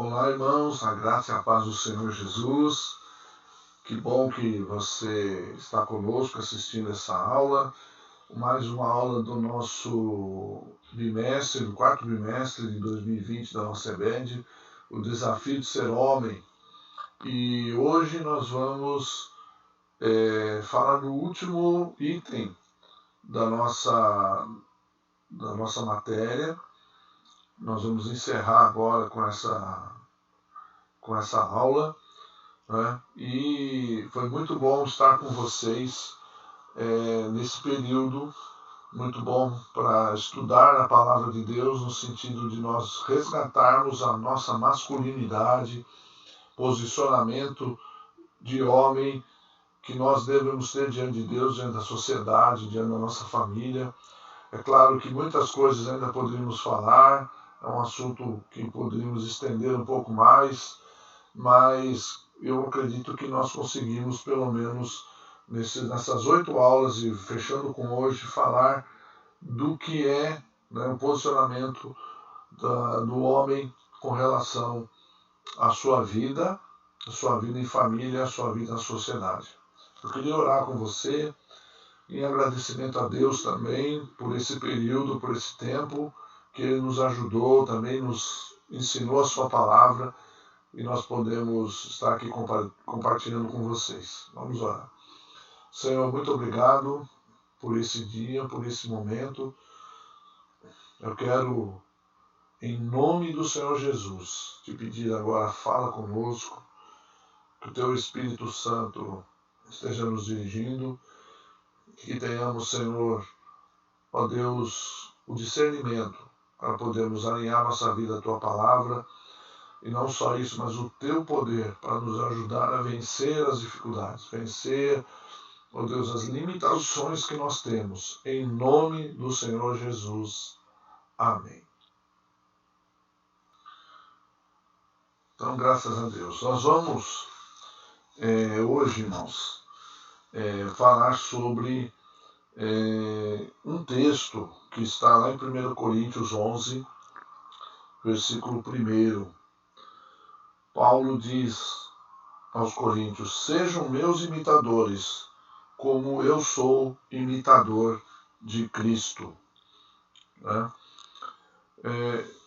Olá, irmãos, a graça e a paz do Senhor Jesus. Que bom que você está conosco assistindo essa aula. Mais uma aula do nosso bimestre, do quarto bimestre de 2020 da nossa EBED, o desafio de ser homem. E hoje nós vamos falar do último item da nossa matéria. Nós vamos encerrar agora com essa aula, né? E foi muito bom estar com vocês nesse período, muito bom para estudar a palavra de Deus, no sentido de nós resgatarmos a nossa masculinidade, posicionamento de homem que nós devemos ter diante de Deus, diante da sociedade, diante da nossa família. É claro que muitas coisas ainda poderíamos falar, é um assunto que poderíamos estender um pouco mais, mas eu acredito que nós conseguimos, pelo menos nessas 8 aulas, e fechando com hoje, falar do que é, né, o posicionamento do homem com relação à sua vida em família, à sua vida na sociedade. Eu queria orar com você, em agradecimento a Deus também por esse período, por esse tempo, que Ele nos ajudou, também nos ensinou a sua palavra, e nós podemos estar aqui compartilhando com vocês. Vamos orar. Senhor, muito obrigado por esse dia, por esse momento. Eu quero, em nome do Senhor Jesus, te pedir agora, fala conosco, que o Teu Espírito Santo esteja nos dirigindo, que tenhamos, Senhor, ó Deus, o discernimento para podermos alinhar nossa vida à Tua palavra. E não só isso, mas o Teu poder para nos ajudar a vencer as dificuldades, vencer, ó Deus, as limitações que nós temos. Em nome do Senhor Jesus. Amém. Então, graças a Deus. Nós vamos, hoje, irmãos, falar sobre um texto que está lá em 1 Coríntios 11, versículo 1. Paulo diz aos coríntios: sejam meus imitadores, como eu sou imitador de Cristo. Né?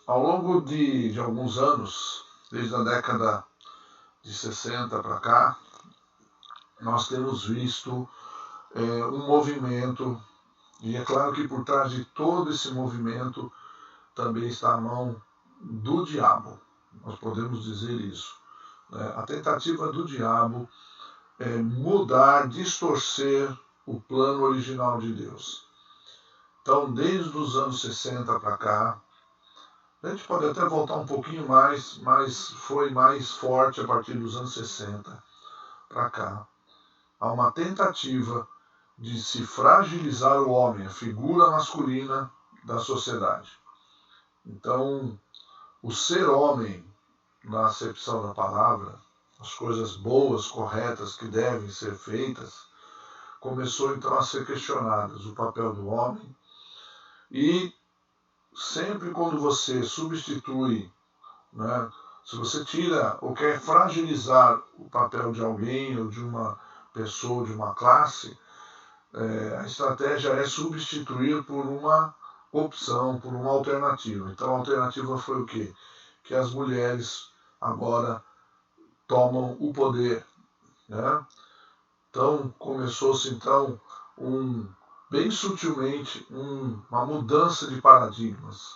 Ao longo de alguns anos, desde a década de 60 para cá, nós temos visto um movimento, e é claro que por trás de todo esse movimento também está a mão do diabo. Nós podemos dizer isso. A tentativa do diabo é mudar, distorcer o plano original de Deus. Então, desde os anos 60 para cá, a gente pode até voltar um pouquinho mais, mas foi mais forte a partir dos anos 60 para cá. Há uma tentativa de se fragilizar o homem, a figura masculina da sociedade. Então, o ser homem, na acepção da palavra, as coisas boas, corretas que devem ser feitas, começou então a ser questionadas, o papel do homem. E sempre quando você substitui, né, se você tira ou quer fragilizar o papel de alguém ou de uma pessoa, de uma classe, a estratégia é substituir por uma opção, por uma alternativa. Então a alternativa foi o quê? Que as mulheres agora tomam o poder. Né? Então começou-se então bem sutilmente uma mudança de paradigmas.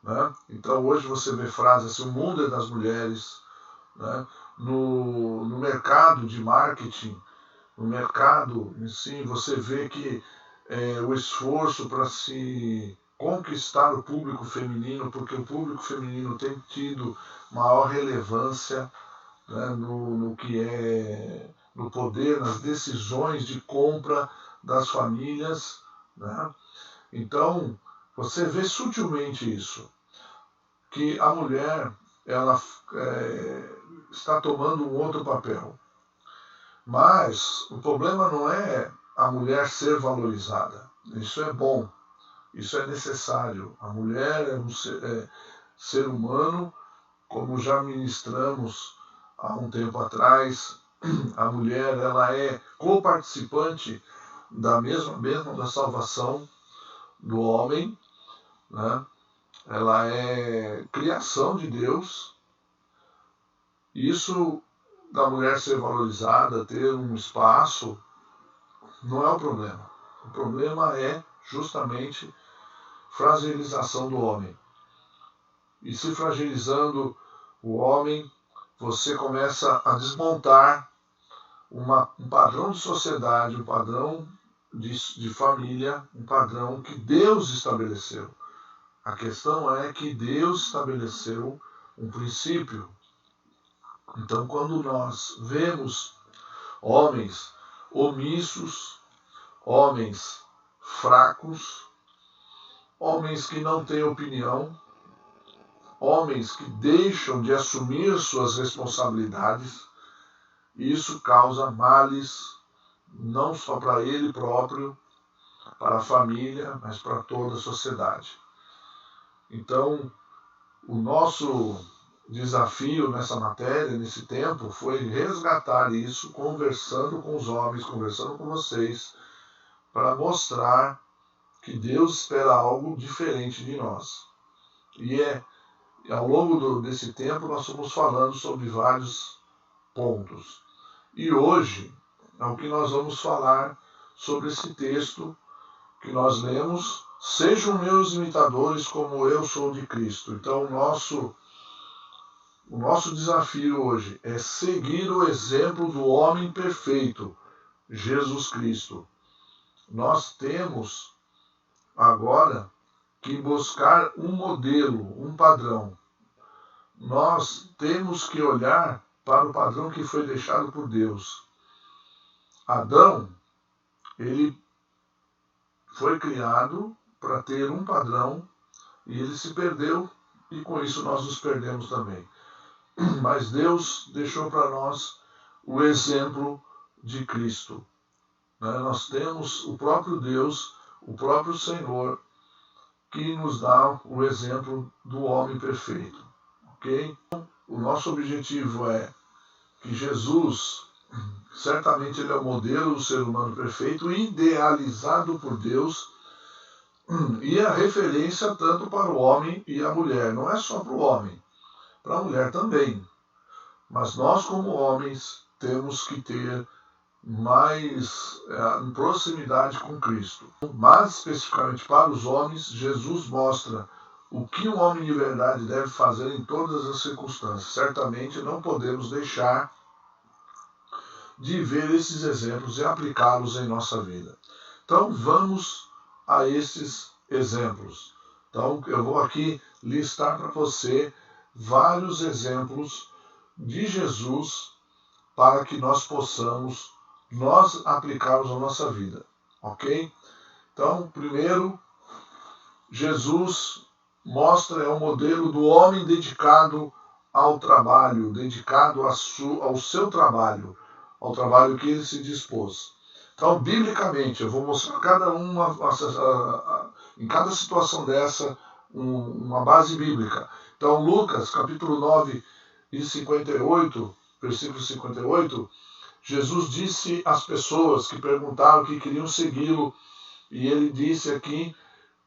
Né? Então hoje você vê frases assim: o mundo é das mulheres. Né? No mercado de marketing, no mercado em si, você vê que o esforço para se conquistar o público feminino, porque o público feminino tem tido maior relevância, né, no que é no poder, nas decisões de compra das famílias. Né? Então, você vê sutilmente isso, que a mulher ela está tomando um outro papel. Mas o problema não é a mulher ser valorizada. Isso é bom, isso é necessário. A mulher é um ser humano como já ministramos há um tempo atrás, a mulher ela é coparticipante da mesma bênção da salvação do homem, né? Ela é criação de Deus. Isso da mulher ser valorizada, ter um espaço, não é o problema. O problema é justamente fragilização do homem. E se fragilizando o homem, você começa a desmontar um padrão de sociedade, um padrão de família, um padrão que Deus estabeleceu. A questão é que Deus estabeleceu um princípio. Então, quando nós vemos homens omissos, homens fracos, homens que não têm opinião, homens que deixam de assumir suas responsabilidades, isso causa males, não só para ele próprio, para a família, mas para toda a sociedade. Então, o nosso desafio nessa matéria, nesse tempo, foi resgatar isso, conversando com os homens, conversando com vocês, para mostrar que Deus espera algo diferente de nós. E ao longo desse tempo nós fomos falando sobre vários pontos. E hoje é o que nós vamos falar sobre esse texto que nós lemos: sejam meus imitadores como eu sou de Cristo. Então o nosso desafio hoje é seguir o exemplo do homem perfeito, Jesus Cristo. Nós temos agora que buscar um modelo, um padrão. Nós temos que olhar para o padrão que foi deixado por Deus. Adão, ele foi criado para ter um padrão e ele se perdeu, e com isso nós nos perdemos também. Mas Deus deixou para nós o exemplo de Cristo. Nós temos o próprio Deus, o próprio Senhor, que nos dá o exemplo do homem perfeito. Ok? O nosso objetivo é que Jesus, certamente ele é o modelo do ser humano perfeito, idealizado por Deus, e a referência tanto para o homem e a mulher. Não é só para o homem, para a mulher também. Mas nós, como homens, temos que ter mais proximidade com Cristo. Mas, especificamente para os homens, Jesus mostra o que um homem de verdade deve fazer em todas as circunstâncias. Certamente não podemos deixar de ver esses exemplos e aplicá-los em nossa vida. Então, vamos a esses exemplos. Então, eu vou aqui listar para você vários exemplos de Jesus para que nós possamos aplicarmos na nossa vida, ok? Então, primeiro, Jesus mostra, é um modelo do homem dedicado ao trabalho, dedicado ao seu trabalho, ao trabalho que ele se dispôs. Então, biblicamente, eu vou mostrar em cada situação dessa, uma base bíblica. Então, Lucas, capítulo 9 e 58, versículo 58, Jesus disse às pessoas que perguntaram que queriam segui-lo, e ele disse aqui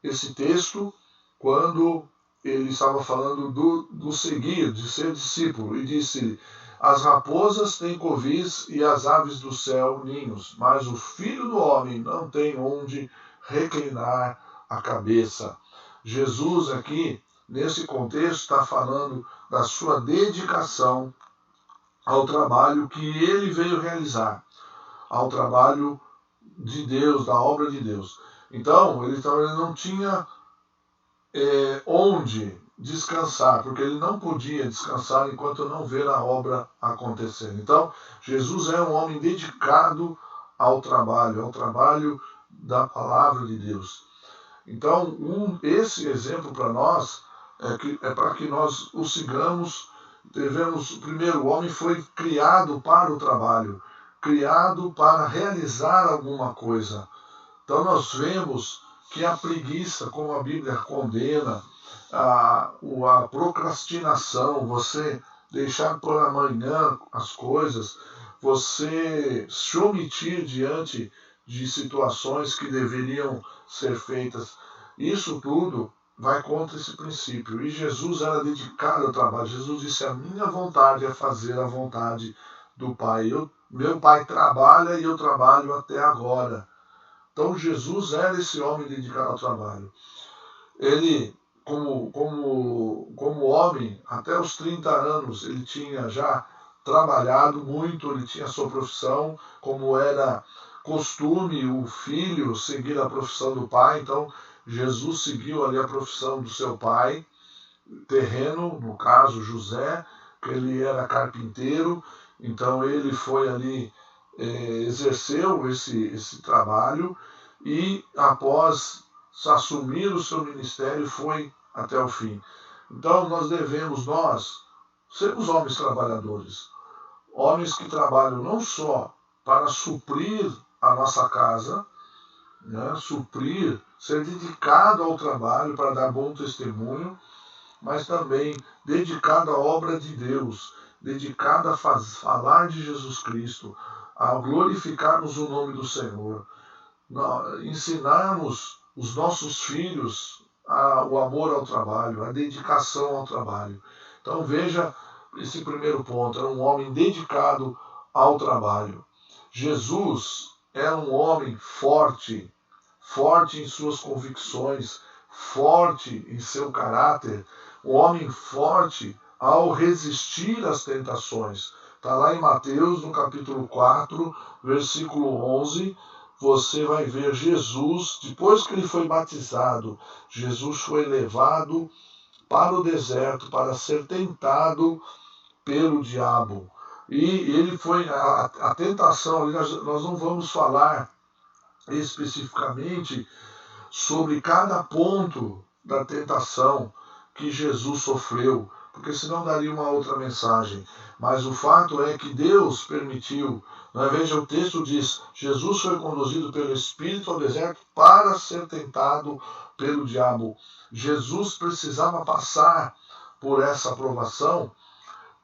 esse texto quando ele estava falando do seguir, de ser discípulo, e disse: as raposas têm covis e as aves do céu ninhos, mas o Filho do Homem não tem onde reclinar a cabeça. Jesus aqui, nesse contexto, está falando da sua dedicação ao trabalho que ele veio realizar, ao trabalho de Deus, da obra de Deus. Então, ele não tinha onde descansar, porque ele não podia descansar enquanto não ver a obra acontecendo. Então, Jesus é um homem dedicado ao trabalho da palavra de Deus. Então, esse exemplo para nós é para que nós o sigamos. Primeiro, o homem foi criado para o trabalho, criado para realizar alguma coisa. Então nós vemos que a preguiça, como a Bíblia condena, a procrastinação, você deixar por amanhã as coisas, você se omitir diante de situações que deveriam ser feitas, isso tudo vai contra esse princípio. E Jesus era dedicado ao trabalho. Jesus disse: a minha vontade é fazer a vontade do Pai. Meu Pai trabalha e eu trabalho até agora. Então Jesus era esse homem dedicado ao trabalho. Ele, como homem, até os 30 anos, ele tinha já trabalhado muito, ele tinha sua profissão, como era costume o filho seguir a profissão do pai. Então Jesus seguiu ali a profissão do seu pai terreno, no caso José, que ele era carpinteiro. Então ele foi ali, exerceu esse trabalho e após assumir o seu ministério foi até o fim. Então nós sermos homens trabalhadores, homens que trabalham não só para suprir a nossa casa, né, ser dedicado ao trabalho para dar bom testemunho, mas também dedicado à obra de Deus, dedicado a falar de Jesus Cristo, a glorificarmos o nome do Senhor, ensinarmos os nossos filhos o amor ao trabalho, a dedicação ao trabalho. Então veja esse primeiro ponto, era um homem dedicado ao trabalho. Jesus era um homem forte em suas convicções, forte em seu caráter, um homem forte ao resistir às tentações. Está lá em Mateus, no capítulo 4, versículo 11, você vai ver Jesus, depois que ele foi batizado, Jesus foi levado para o deserto para ser tentado pelo diabo. E ele foi, a tentação, nós não vamos falar especificamente sobre cada ponto da tentação que Jesus sofreu, porque senão daria uma outra mensagem. Mas o fato é que Deus permitiu. Veja, o texto diz: Jesus foi conduzido pelo Espírito ao deserto para ser tentado pelo diabo. Jesus precisava passar por essa provação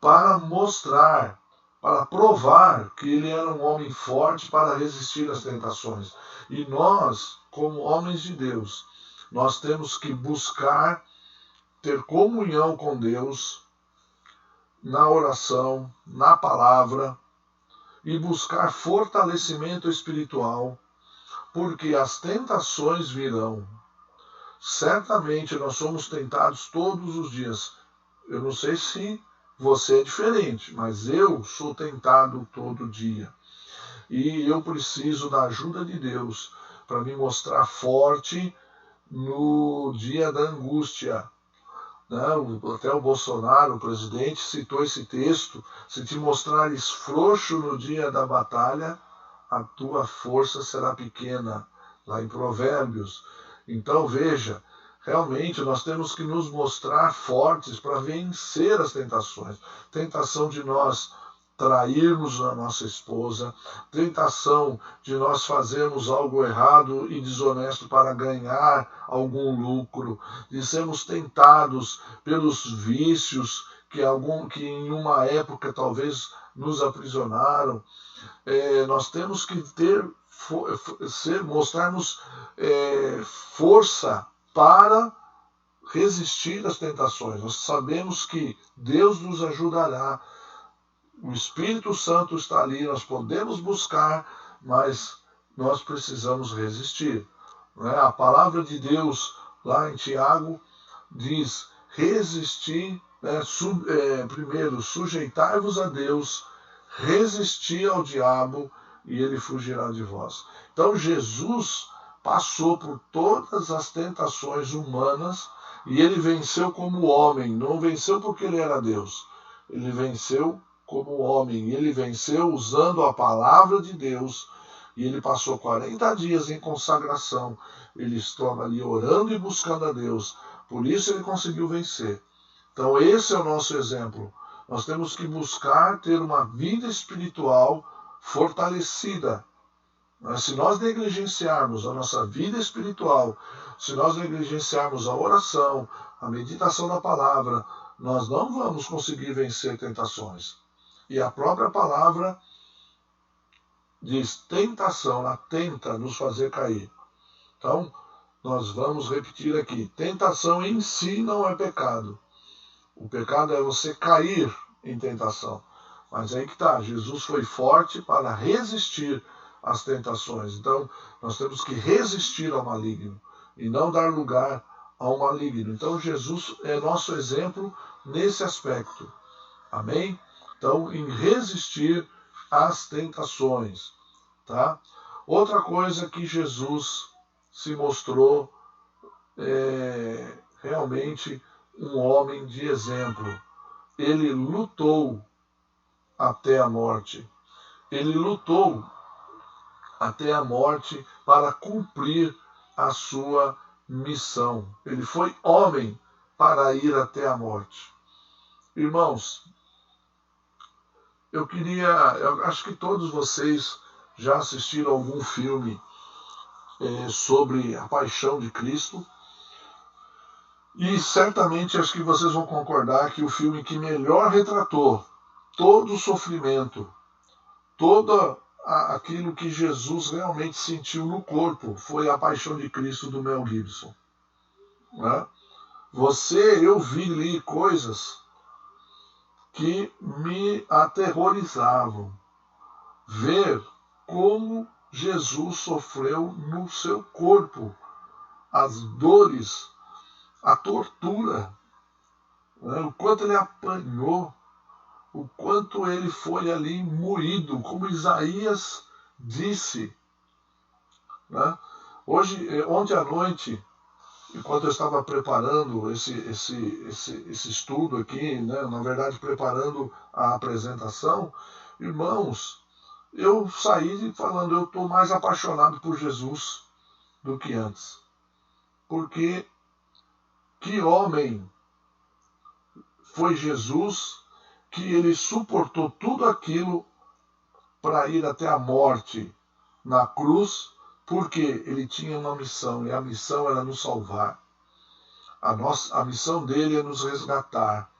para mostrar, para provar que ele era um homem forte para resistir às tentações. E nós, como homens de Deus, nós temos que buscar ter comunhão com Deus na oração, na palavra, e buscar fortalecimento espiritual, porque as tentações virão. Certamente nós somos tentados todos os dias. Eu não sei se você é diferente, mas eu sou tentado todo dia. E eu preciso da ajuda de Deus para me mostrar forte no dia da angústia. Até o Bolsonaro, o presidente, citou esse texto: se te mostrares frouxo no dia da batalha, a tua força será pequena, lá em Provérbios. Então veja, realmente nós temos que nos mostrar fortes para vencer as tentações. Tentação de nós trairmos a nossa esposa, tentação de nós fazermos algo errado e desonesto para ganhar algum lucro, de sermos tentados pelos vícios que em uma época talvez nos aprisionaram. Nós temos que mostrarmos força para resistir às tentações. Nós sabemos que Deus nos ajudará. O Espírito Santo está ali, nós podemos buscar, mas nós precisamos resistir. A palavra de Deus, lá em Tiago, diz: resistir, primeiro, sujeitai-vos a Deus, resistir ao diabo e ele fugirá de vós. Então Jesus passou por todas as tentações humanas e ele venceu como homem, não venceu porque ele era Deus, ele venceu como homem, ele venceu usando a palavra de Deus, e ele passou 40 dias em consagração, ele estava ali orando e buscando a Deus, por isso ele conseguiu vencer. Então esse é o nosso exemplo, nós temos que buscar ter uma vida espiritual fortalecida. Se nós negligenciarmos a nossa vida espiritual, se nós negligenciarmos a oração, a meditação da palavra, nós não vamos conseguir vencer tentações. E a própria palavra diz tentação, ela tenta nos fazer cair. Então, nós vamos repetir aqui, tentação em si não é pecado. O pecado é você cair em tentação. Mas aí que está, Jesus foi forte para resistir às tentações. Então, nós temos que resistir ao maligno e não dar lugar ao maligno. Então, Jesus é nosso exemplo nesse aspecto. Amém? Então, em resistir às tentações. Tá? Outra coisa que Jesus se mostrou realmente um homem de exemplo. Ele lutou até a morte. Ele lutou até a morte para cumprir a sua missão. Ele foi homem para ir até a morte. Irmãos, eu acho que todos vocês já assistiram algum filme sobre a paixão de Cristo. E certamente acho que vocês vão concordar que o filme que melhor retratou todo o sofrimento, todo aquilo que Jesus realmente sentiu no corpo, foi a paixão de Cristo do Mel Gibson. Né? Eu vi ali coisas que me aterrorizavam. Ver como Jesus sofreu no seu corpo, as dores, a tortura, né? O quanto ele apanhou, o quanto ele foi ali moído, como Isaías disse. Né? Ontem à noite, enquanto eu estava preparando esse estudo aqui, né? Na verdade preparando a apresentação, irmãos, eu saí falando, eu estou mais apaixonado por Jesus do que antes. Porque que homem foi Jesus que ele suportou tudo aquilo para ir até a morte na cruz, porque ele tinha uma missão, e a missão era nos salvar. A missão dele é nos resgatar.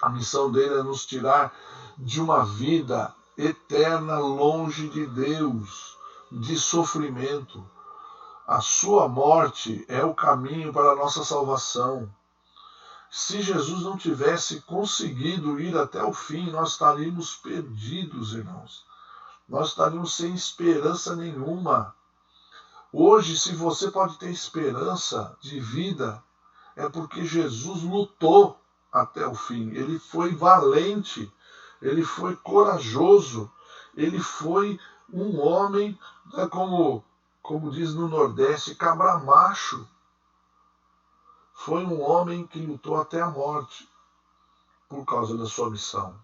A missão dele é nos tirar de uma vida eterna longe de Deus, de sofrimento. A sua morte é o caminho para a nossa salvação. Se Jesus não tivesse conseguido ir até o fim, nós estaríamos perdidos, irmãos. Nós estaríamos sem esperança nenhuma. Hoje, se você pode ter esperança de vida, é porque Jesus lutou até o fim. Ele foi valente, ele foi corajoso, ele foi um homem, né, como diz no Nordeste, cabra macho. Foi um homem que lutou até a morte por causa da sua missão.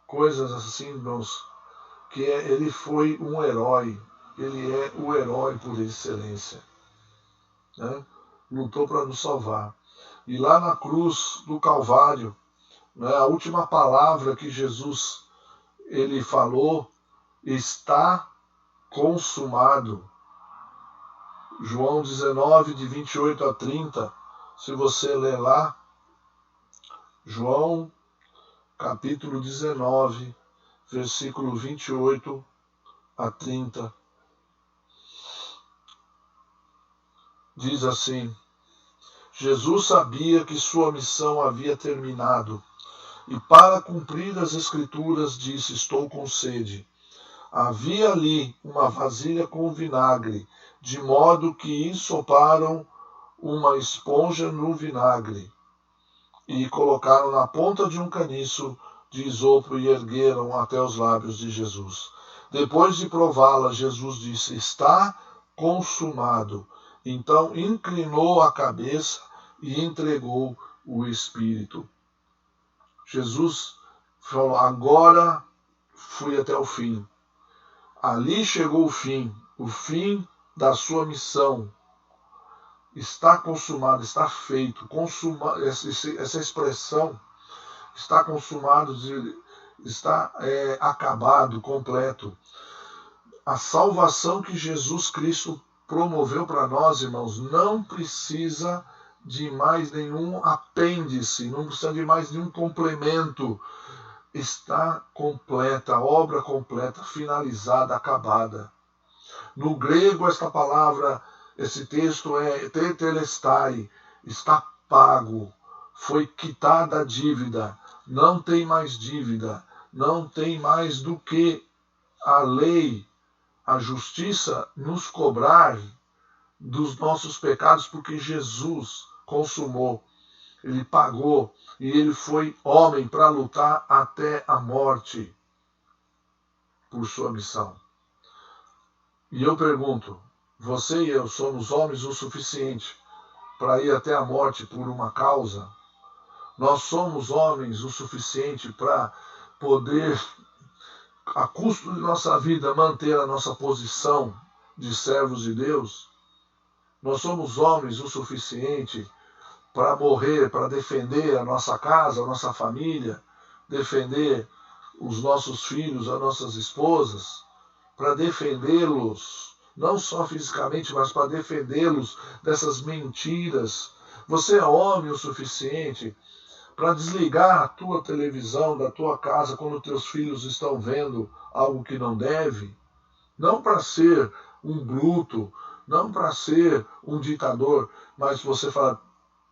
Coisas assim, irmãos, que ele foi um herói. Ele é o herói por excelência. Né? Lutou para nos salvar. E lá na cruz do Calvário, né, a última palavra que Jesus ele falou, está consumado. João 19, de 28 a 30, se você ler lá, João capítulo 19, versículo 28 a 30, diz assim: Jesus sabia que sua missão havia terminado, e para cumprir as Escrituras disse, estou com sede. Havia ali uma vasilha com vinagre, de modo que ensoparam uma esponja no vinagre e colocaram na ponta de um caniço de isopo e ergueram até os lábios de Jesus. Depois de prová-la, Jesus disse, está consumado. Então inclinou a cabeça e entregou o Espírito. Jesus falou, agora fui até o fim. Ali chegou o fim da sua missão. Está consumado, está feito. Essa expressão, está consumado, está acabado, completo. A salvação que Jesus Cristo promoveu para nós, irmãos, não precisa de mais nenhum apêndice, não precisa de mais nenhum complemento. Está completa, a obra completa, finalizada, acabada. No grego, esta palavra, esse texto é tetelestai, está pago, foi quitada a dívida, não tem mais dívida, não tem mais do que a lei, a justiça nos cobrar dos nossos pecados, porque Jesus consumou, ele pagou e ele foi homem para lutar até a morte por sua missão. E eu pergunto, você e eu somos homens o suficiente para ir até a morte por uma causa? Nós somos homens o suficiente para poder, a custo de nossa vida, manter a nossa posição de servos de Deus? Nós somos homens o suficiente para morrer, para defender a nossa casa, a nossa família, defender os nossos filhos, as nossas esposas, para defendê-los, não só fisicamente, mas para defendê-los dessas mentiras? Você é homem o suficiente para desligar a tua televisão da tua casa quando teus filhos estão vendo algo que não deve? Não para ser um bruto, não para ser um ditador, mas você fala,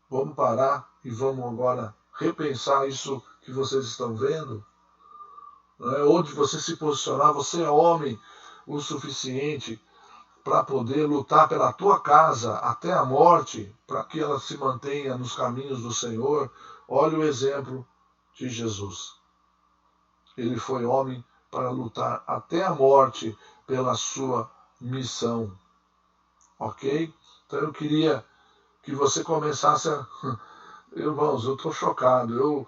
vamos parar e vamos agora repensar isso que vocês estão vendo? Ou de você se posicionar, você é homem o suficiente para poder lutar pela tua casa até a morte, para que ela se mantenha nos caminhos do Senhor? Olha o exemplo de Jesus. Ele foi homem para lutar até a morte pela sua missão. Ok? Então eu queria que você começasse a... Irmãos, eu estou chocado.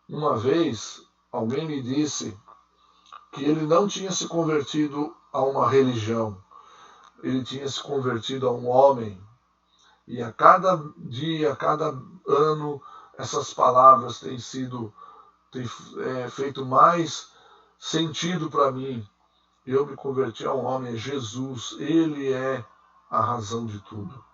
Uma vez, alguém me disse que ele não tinha se convertido a uma religião. Ele tinha se convertido a um homem. E a cada dia, a cada ano, essas palavras têm feito mais sentido para mim. Eu me converti a um homem, é Jesus. Ele é a razão de tudo.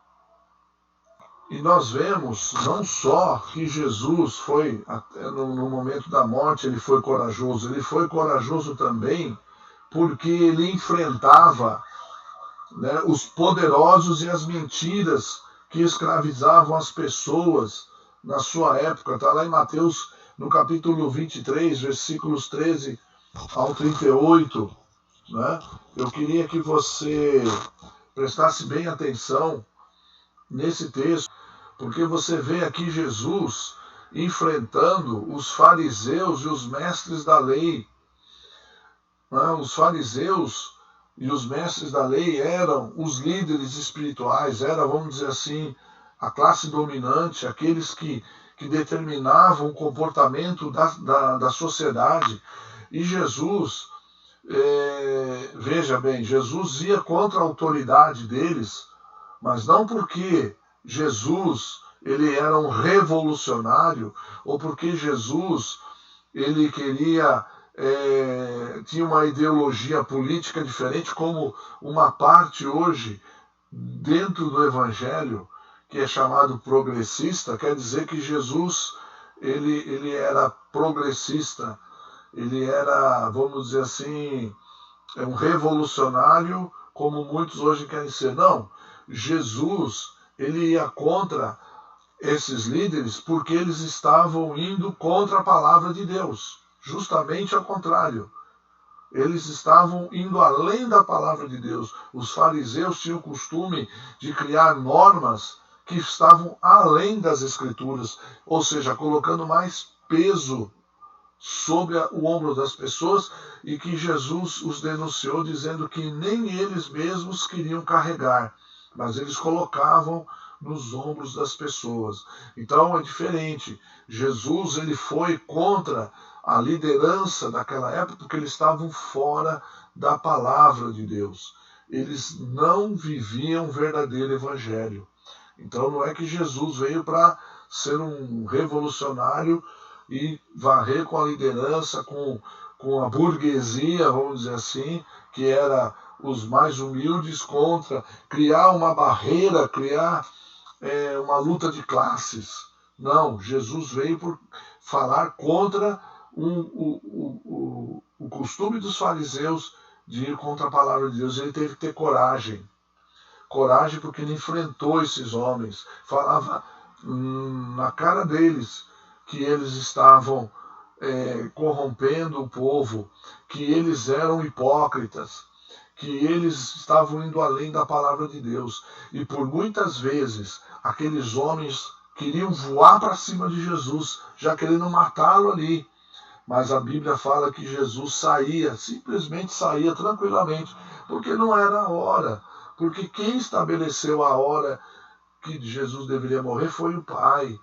E nós vemos não só que Jesus foi, até no momento da morte, ele foi corajoso também porque ele enfrentava, né, os poderosos e as mentiras que escravizavam as pessoas na sua época. Está lá em Mateus, no capítulo 23, versículos 13 ao 38. Né? Eu queria que você prestasse bem atenção nesse texto, porque você vê aqui Jesus enfrentando os fariseus e os mestres da lei. Os fariseus e os mestres da lei eram os líderes espirituais, era, vamos dizer assim, a classe dominante, aqueles que determinavam o comportamento da sociedade. E Jesus, veja bem, Jesus ia contra a autoridade deles, mas não porque Jesus ele era um revolucionário, ou porque Jesus ele queria, tinha uma ideologia política diferente, como uma parte hoje dentro do Evangelho, que é chamado progressista. Quer dizer que Jesus ele era progressista, ele era, vamos dizer assim, um revolucionário, como muitos hoje querem ser. Não, Jesus ele ia contra esses líderes porque eles estavam indo contra a palavra de Deus. Justamente ao contrário. Eles estavam indo além da palavra de Deus. Os fariseus tinham o costume de criar normas que estavam além das Escrituras, ou seja, colocando mais peso sobre o ombro das pessoas, e que Jesus os denunciou dizendo que nem eles mesmos queriam carregar, mas eles colocavam nos ombros das pessoas. Então é diferente. Jesus ele foi contra a liderança daquela época porque eles estavam fora da palavra de Deus. Eles não viviam o verdadeiro evangelho. Então não é que Jesus veio para ser um revolucionário e varrer com a liderança, com a burguesia, vamos dizer assim, que era os mais humildes contra, criar uma barreira, criar uma luta de classes. Não, Jesus veio por falar contra o costume dos fariseus de ir contra a palavra de Deus. Ele teve que ter coragem. Coragem porque ele enfrentou esses homens. Falava na cara deles que eles estavam corrompendo o povo, que eles eram hipócritas, que eles estavam indo além da palavra de Deus. E por muitas vezes aqueles homens queriam voar para cima de Jesus, já querendo matá-lo ali. Mas a Bíblia fala que Jesus saía, simplesmente saía tranquilamente, porque não era a hora. Porque quem estabeleceu a hora que Jesus deveria morrer foi o Pai.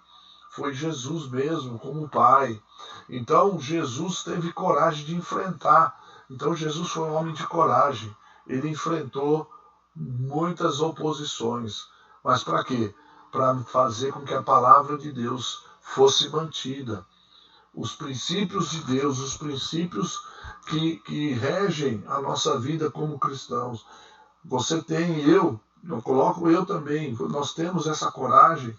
Foi Jesus mesmo, como Pai. Então Jesus teve coragem de enfrentar. Então Jesus foi um homem de coragem. Ele enfrentou muitas oposições. Mas para quê? Para fazer com que a palavra de Deus fosse mantida. Os princípios de Deus, os princípios que regem a nossa vida como cristãos. Você tem, eu coloco eu também, nós temos essa coragem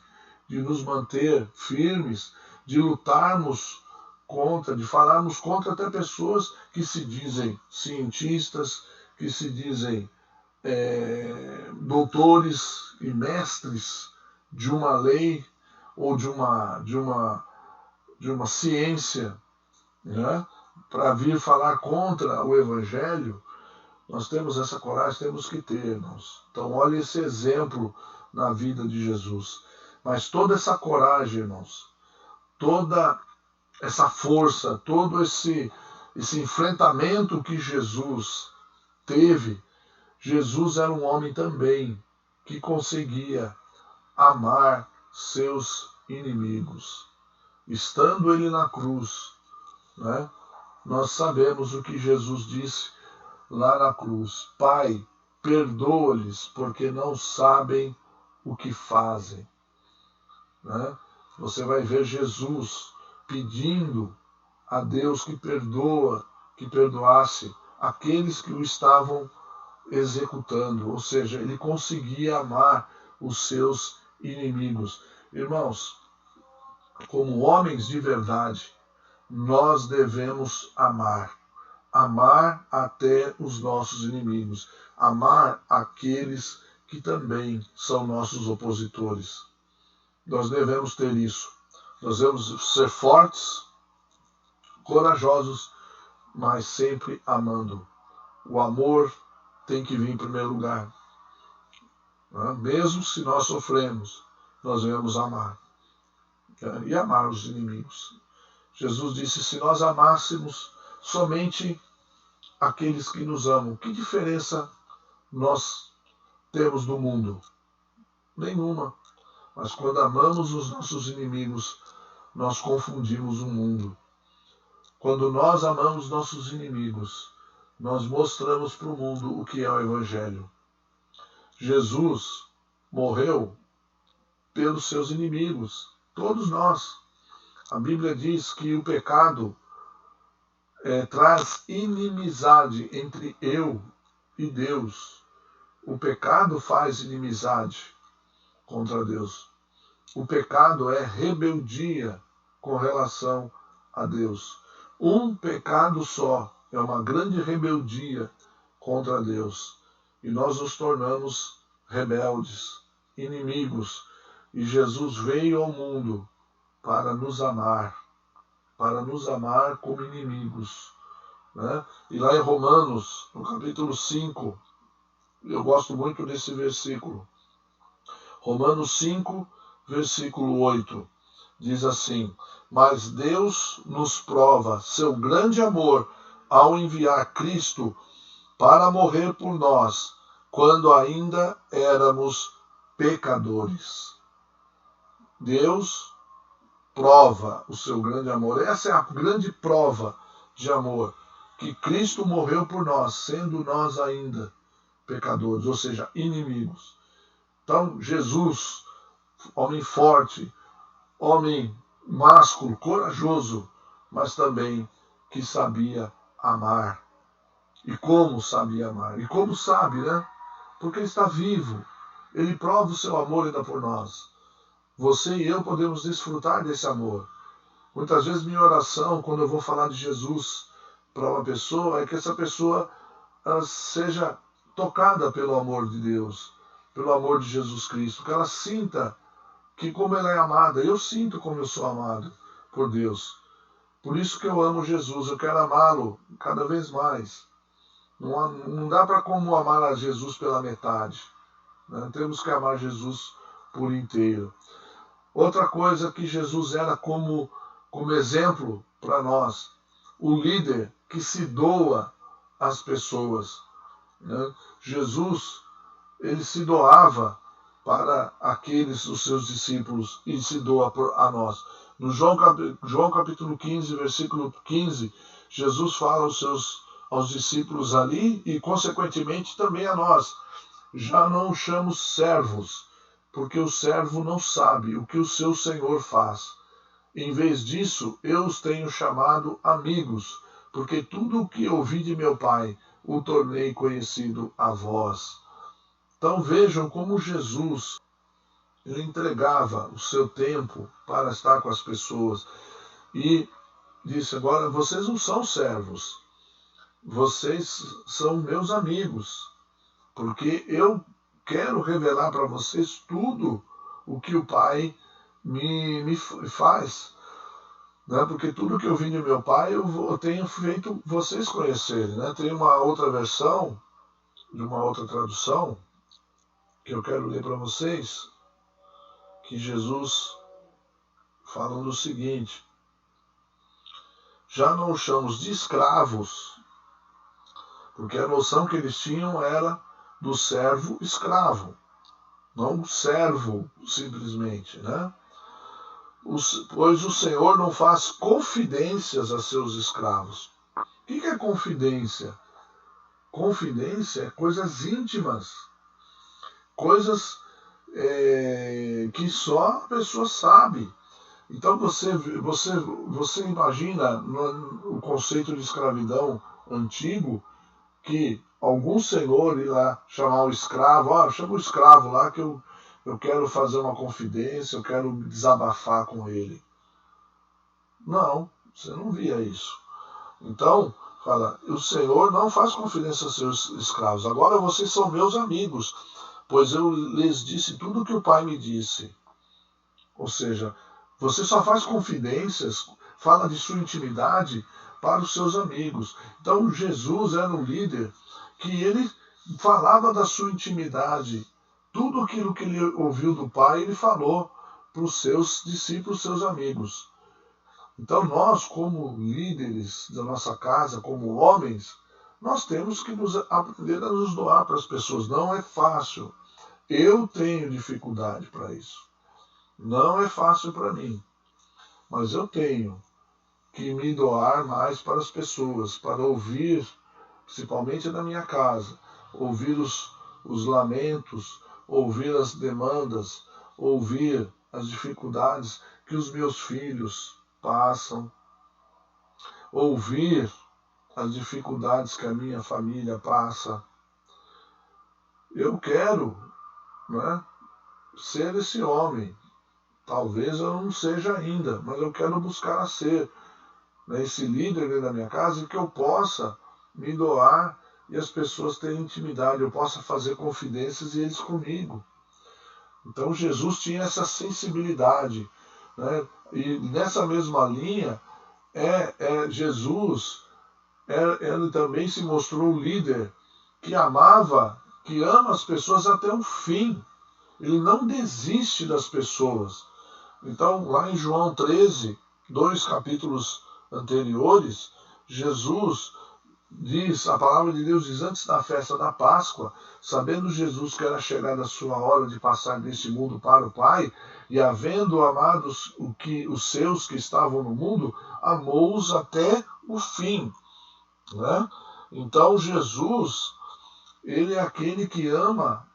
de nos manter firmes, de lutarmos contra, de falarmos contra até pessoas que se dizem cientistas, que se dizem doutores e mestres de uma lei ou de uma ciência, né, para vir falar contra o Evangelho. Nós temos essa coragem, temos que ter, irmãos. Então, olha esse exemplo na vida de Jesus. Mas toda essa coragem, irmãos, toda essa força, todo esse enfrentamento que Jesus teve, Jesus era um homem também que conseguia amar seus inimigos. Estando ele na cruz, né, nós sabemos o que Jesus disse lá na cruz: Pai, perdoa-lhes, porque não sabem o que fazem. Né? Você vai ver Jesus pedindo a Deus que perdoasse aqueles que o estavam executando, ou seja, ele conseguia amar os seus inimigos. Irmãos, como homens de verdade, nós devemos amar até os nossos inimigos, amar aqueles que também são nossos opositores. Nós devemos ter isso. Nós devemos ser fortes, corajosos, mas sempre amando. O amor tem que vir em primeiro lugar. Mesmo se nós sofremos, nós devemos amar. E amar os inimigos. Jesus disse: se nós amássemos somente aqueles que nos amam, que diferença nós temos no mundo? Nenhuma. Mas quando amamos os nossos inimigos, nós confundimos o mundo. Quando nós amamos nossos inimigos, nós mostramos para o mundo o que é o Evangelho. Jesus morreu pelos seus inimigos, todos nós. A Bíblia diz que o pecado traz inimizade entre eu e Deus. O pecado faz inimizade contra Deus. O pecado é rebeldia com relação a Deus. Um pecado só é uma grande rebeldia contra Deus. E nós nos tornamos rebeldes, inimigos. E Jesus veio ao mundo para nos amar como inimigos. Né? E lá em Romanos, no capítulo 5, eu gosto muito desse versículo. Romanos 5, versículo 8, diz assim: mas Deus nos prova seu grande amor ao enviar Cristo para morrer por nós, quando ainda éramos pecadores. Deus prova o seu grande amor. Essa é a grande prova de amor, que Cristo morreu por nós, sendo nós ainda pecadores, ou seja, inimigos. Então, Jesus, homem forte, homem másculo, corajoso, mas também que sabia amar. E como sabe amar? E como sabe, né? Porque ele está vivo. Ele prova o seu amor ainda por nós. Você e eu podemos desfrutar desse amor. Muitas vezes minha oração, quando eu vou falar de Jesus para uma pessoa, é que essa pessoa seja tocada pelo amor de Deus, pelo amor de Jesus Cristo, que ela sinta que como ela é amada, eu sinto como eu sou amado por Deus. Por isso que eu amo Jesus, eu quero amá-lo cada vez mais. Não dá para como amar a Jesus pela metade. Né? Temos que amar Jesus por inteiro. Outra coisa que Jesus era como exemplo para nós, o líder que se doa às pessoas. Né? Jesus, ele se doava para os seus discípulos e se doa a nós. No João capítulo 15, versículo 15, Jesus fala aos discípulos ali e, consequentemente, também a nós. Já não os chamo servos, porque o servo não sabe o que o seu senhor faz. Em vez disso, eu os tenho chamado amigos, porque tudo o que ouvi de meu Pai o tornei conhecido a vós. Então vejam como Jesus ele entregava o seu tempo para estar com as pessoas e disse: agora vocês não são servos, vocês são meus amigos, porque eu quero revelar para vocês tudo o que o Pai me faz. Né? Porque tudo que eu vi de meu Pai eu tenho feito vocês conhecerem. Né? Tem uma outra versão, de uma outra tradução, que eu quero ler para vocês, que Jesus fala o seguinte: já não os chamamos de escravos, porque a noção que eles tinham era do servo escravo, não servo simplesmente, né? Pois o Senhor não faz confidências a seus escravos. O que é confidência? Confidência é coisas íntimas, coisas que só a pessoa sabe. Então você imagina o conceito de escravidão antigo, que algum senhor ir lá chamar o escravo, chama o escravo lá que eu quero fazer uma confidência, eu quero desabafar com ele. Não, você não via isso. Então, fala, o Senhor não faz confidência aos seus escravos. Agora vocês são meus amigos, pois eu lhes disse tudo o que o Pai me disse. Ou seja, você só faz confidências, fala de sua intimidade para os seus amigos. Então Jesus era um líder que ele falava da sua intimidade. Tudo aquilo que ele ouviu do Pai, ele falou para os seus discípulos, seus amigos. Então nós, como líderes da nossa casa, como homens, nós temos que aprender a nos doar para as pessoas. Não é fácil. Eu tenho dificuldade para isso. Não é fácil para mim. Mas eu tenho que me doar mais para as pessoas, para ouvir, principalmente na minha casa, ouvir os lamentos, ouvir as demandas, ouvir as dificuldades que os meus filhos passam, ouvir as dificuldades que a minha família passa. Eu quero, né, ser esse homem. Talvez eu não seja ainda, mas eu quero buscar ser, né, esse líder dentro da minha casa, e que eu possa me doar e as pessoas terem intimidade, eu possa fazer confidências e eles comigo. Então Jesus tinha essa sensibilidade, né? E nessa mesma linha, Jesus, ele também se mostrou um líder que amava, que ama as pessoas até o fim. Ele não desiste das pessoas. Então, lá em João 13, 2 capítulos anteriores, Jesus diz, a palavra de Deus diz, antes da festa da Páscoa, sabendo Jesus que era chegada a sua hora de passar deste mundo para o Pai, e havendo amado os seus que estavam no mundo, amou-os até o fim. Né? Então Jesus, ele é aquele que ama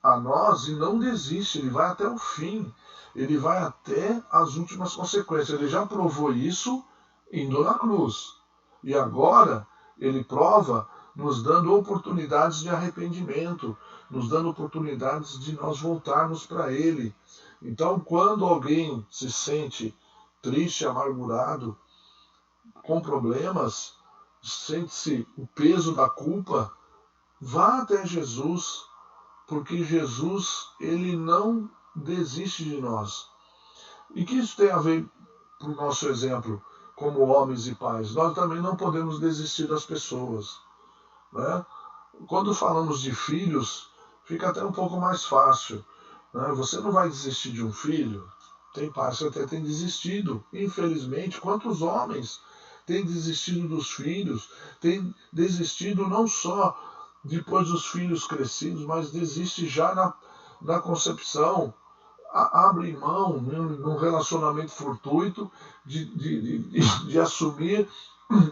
a nós e não desiste, ele vai até o fim, ele vai até as últimas consequências. Ele já provou isso indo na cruz. E agora ele prova nos dando oportunidades de arrependimento, nos dando oportunidades de nós voltarmos para Ele. Então, quando alguém se sente triste, amargurado, com problemas, sente-se o peso da culpa, vá até Jesus, porque Jesus, ele não desiste de nós. E que isso tem a ver com o nosso exemplo como homens e pais? Nós também não podemos desistir das pessoas, né? Quando falamos de filhos, fica até um pouco mais fácil, né? Você não vai desistir de um filho? Tem pais que até têm desistido. Infelizmente, quantos homens têm desistido dos filhos? Têm desistido não só depois dos filhos crescidos, mas desiste já na concepção. Abre mão num relacionamento fortuito de assumir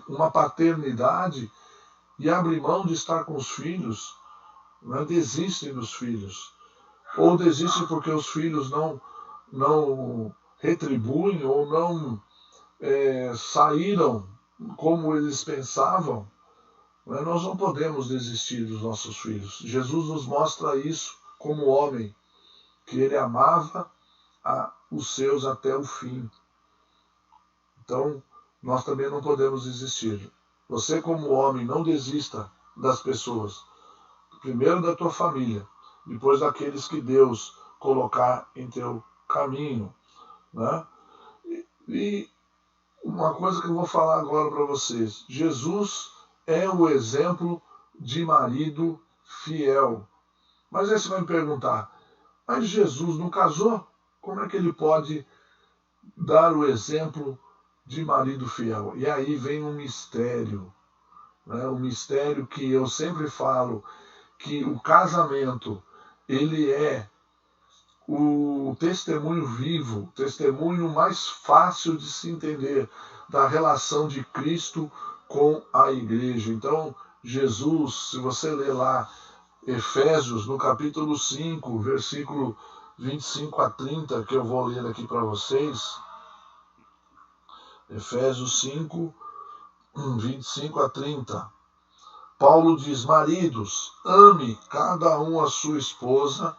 uma paternidade e abre mão de estar com os filhos, né? Desistem dos filhos. Ou desistem porque os filhos não retribuem ou não saíram como eles pensavam. Né? Nós não podemos desistir dos nossos filhos. Jesus nos mostra isso como homem, que ele amava os seus até o fim. Então, nós também não podemos desistir. Você, como homem, não desista das pessoas. Primeiro da tua família, depois daqueles que Deus colocar em teu caminho, né? E uma coisa que eu vou falar agora para vocês. Jesus é o exemplo de marido fiel. Mas aí você vai me perguntar, mas Jesus não casou? Como é que ele pode dar o exemplo de marido fiel? E aí vem um mistério, né? Um mistério que eu sempre falo, que o casamento, ele é o testemunho vivo, o testemunho mais fácil de se entender da relação de Cristo com a igreja. Então, Jesus, se você ler lá Efésios, no capítulo 5, versículo 25 a 30, que eu vou ler aqui para vocês. Efésios 5, 25 a 30. Paulo diz: maridos, ame cada um a sua esposa,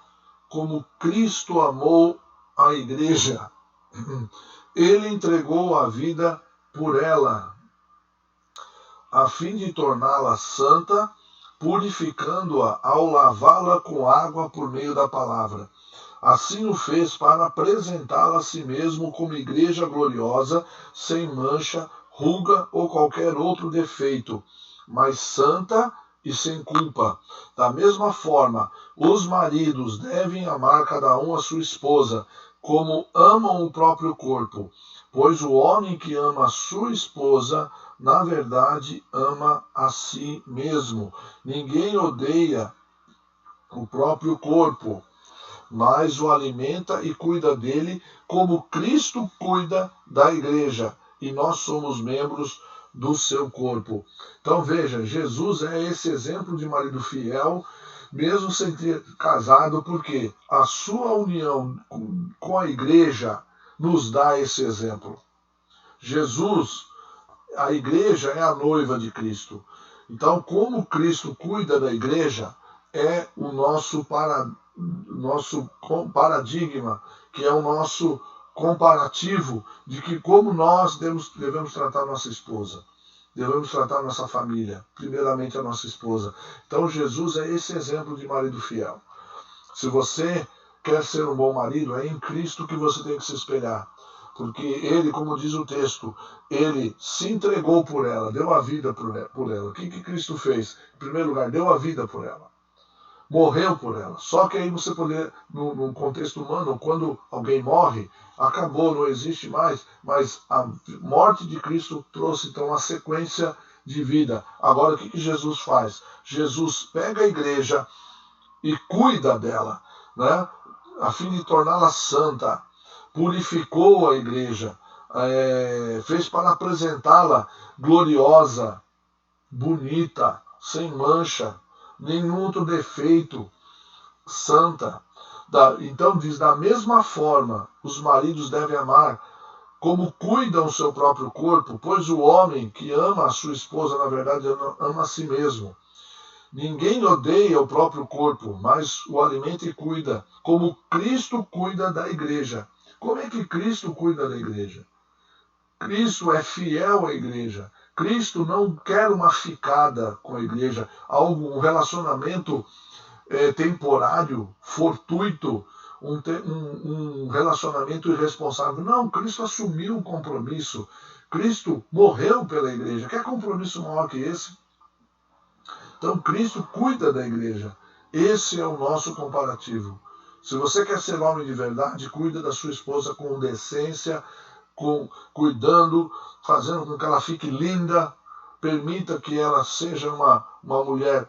como Cristo amou a igreja. Ele entregou a vida por ela, a fim de torná-la santa, purificando-a ao lavá-la com água por meio da palavra. Assim o fez para apresentá-la a si mesmo como igreja gloriosa, sem mancha, ruga ou qualquer outro defeito, mas santa e sem culpa. Da mesma forma, os maridos devem amar cada um a sua esposa, como amam o próprio corpo, pois o homem que ama a sua esposa, na verdade, ama a si mesmo. Ninguém odeia o próprio corpo, mas o alimenta e cuida dele, como Cristo cuida da igreja, e nós somos membros do seu corpo. Então veja, Jesus é esse exemplo de marido fiel, mesmo sem ter casado, porque a sua união com a igreja nos dá esse exemplo. Jesus, a igreja é a noiva de Cristo. Então, como Cristo cuida da igreja, é o nosso paradigma, que é o nosso comparativo de que como nós devemos tratar nossa esposa, devemos tratar nossa família, primeiramente a nossa esposa. Então Jesus é esse exemplo de marido fiel. Se você quer ser um bom marido, é em Cristo que você tem que se espelhar. Porque ele, como diz o texto, ele se entregou por ela, deu a vida por ela. O que Cristo fez? Em primeiro lugar, deu a vida por ela. Morreu por ela. Só que aí você poder, no contexto humano, quando alguém morre, acabou, não existe mais. Mas a morte de Cristo trouxe então uma sequência de vida. Agora o que Jesus faz? Jesus pega a igreja e cuida dela, né? A fim de torná-la santa. Purificou a igreja, fez para apresentá-la gloriosa, bonita, sem mancha, nenhum outro defeito, santa. Então diz, da mesma forma, os maridos devem amar como cuidam o seu próprio corpo, pois o homem que ama a sua esposa, na verdade, ama a si mesmo. Ninguém odeia o próprio corpo, mas o alimenta e cuida, como Cristo cuida da igreja. Como é que Cristo cuida da igreja? Cristo é fiel à igreja. Cristo não quer uma ficada com a igreja, um relacionamento temporário, fortuito, um relacionamento irresponsável. Não, Cristo assumiu um compromisso. Cristo morreu pela igreja. Quer compromisso maior que esse? Então, Cristo cuida da igreja. Esse é o nosso comparativo. Se você quer ser homem de verdade, cuida da sua esposa com decência, cuidando, fazendo com que ela fique linda, permita que ela seja uma mulher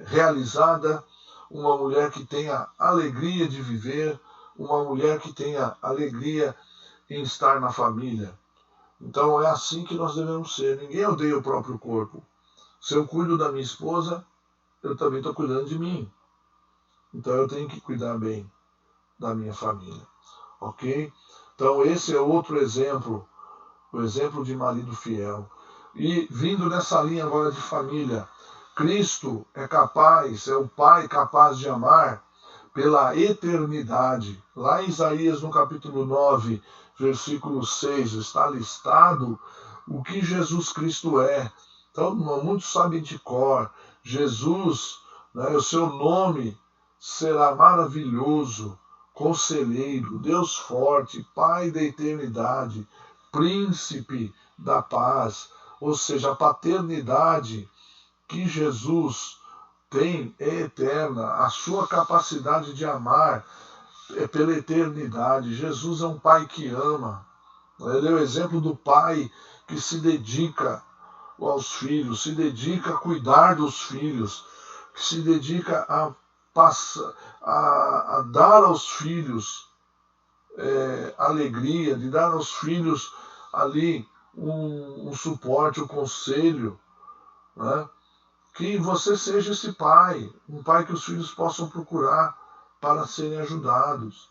realizada, uma mulher que tenha alegria de viver, uma mulher que tenha alegria em estar na família. Então é assim que nós devemos ser. Ninguém odeia o próprio corpo. Se eu cuido da minha esposa, eu também estou cuidando de mim. Então eu tenho que cuidar bem da minha família. Ok? Então esse é outro exemplo, o exemplo de marido fiel. E vindo nessa linha agora de família, Cristo é capaz, é o Pai capaz de amar pela eternidade. Lá em Isaías, no capítulo 9, versículo 6, está listado o que Jesus Cristo é. Então, muitos sabem de cor. Jesus, né, o seu nome será maravilhoso, Conselheiro, Deus forte, Pai da eternidade, Príncipe da paz. Ou seja, a paternidade que Jesus tem é eterna, a sua capacidade de amar é pela eternidade. Jesus é um pai que ama. Ele é o exemplo do pai que se dedica aos filhos, se dedica a cuidar dos filhos, que se dedica a dar aos filhos alegria, de dar aos filhos ali um suporte, um conselho, né? Que você seja esse pai, um pai que os filhos possam procurar para serem ajudados,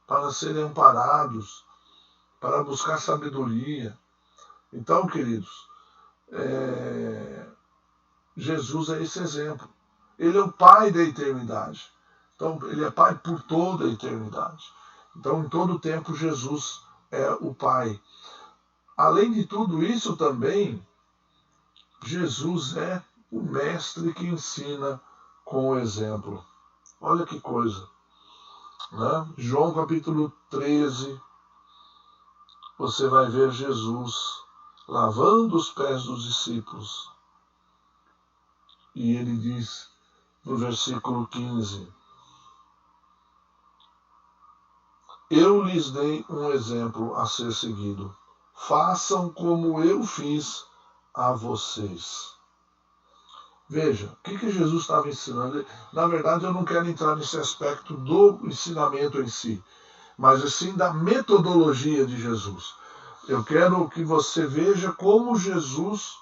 para serem amparados, para buscar sabedoria. Então, queridos, Jesus é esse exemplo. Ele é o Pai da eternidade. Então, ele é Pai por toda a eternidade. Então, em todo o tempo, Jesus é o Pai. Além de tudo isso também, Jesus é o mestre que ensina com o exemplo. Olha que coisa. Né? João capítulo 13, você vai ver Jesus lavando os pés dos discípulos. E ele diz no versículo 15: Eu lhes dei um exemplo a ser seguido. Façam como eu fiz a vocês. Veja, o que Jesus estava ensinando? Na verdade, eu não quero entrar nesse aspecto do ensinamento em si, mas sim da metodologia de Jesus. Eu quero que você veja como Jesus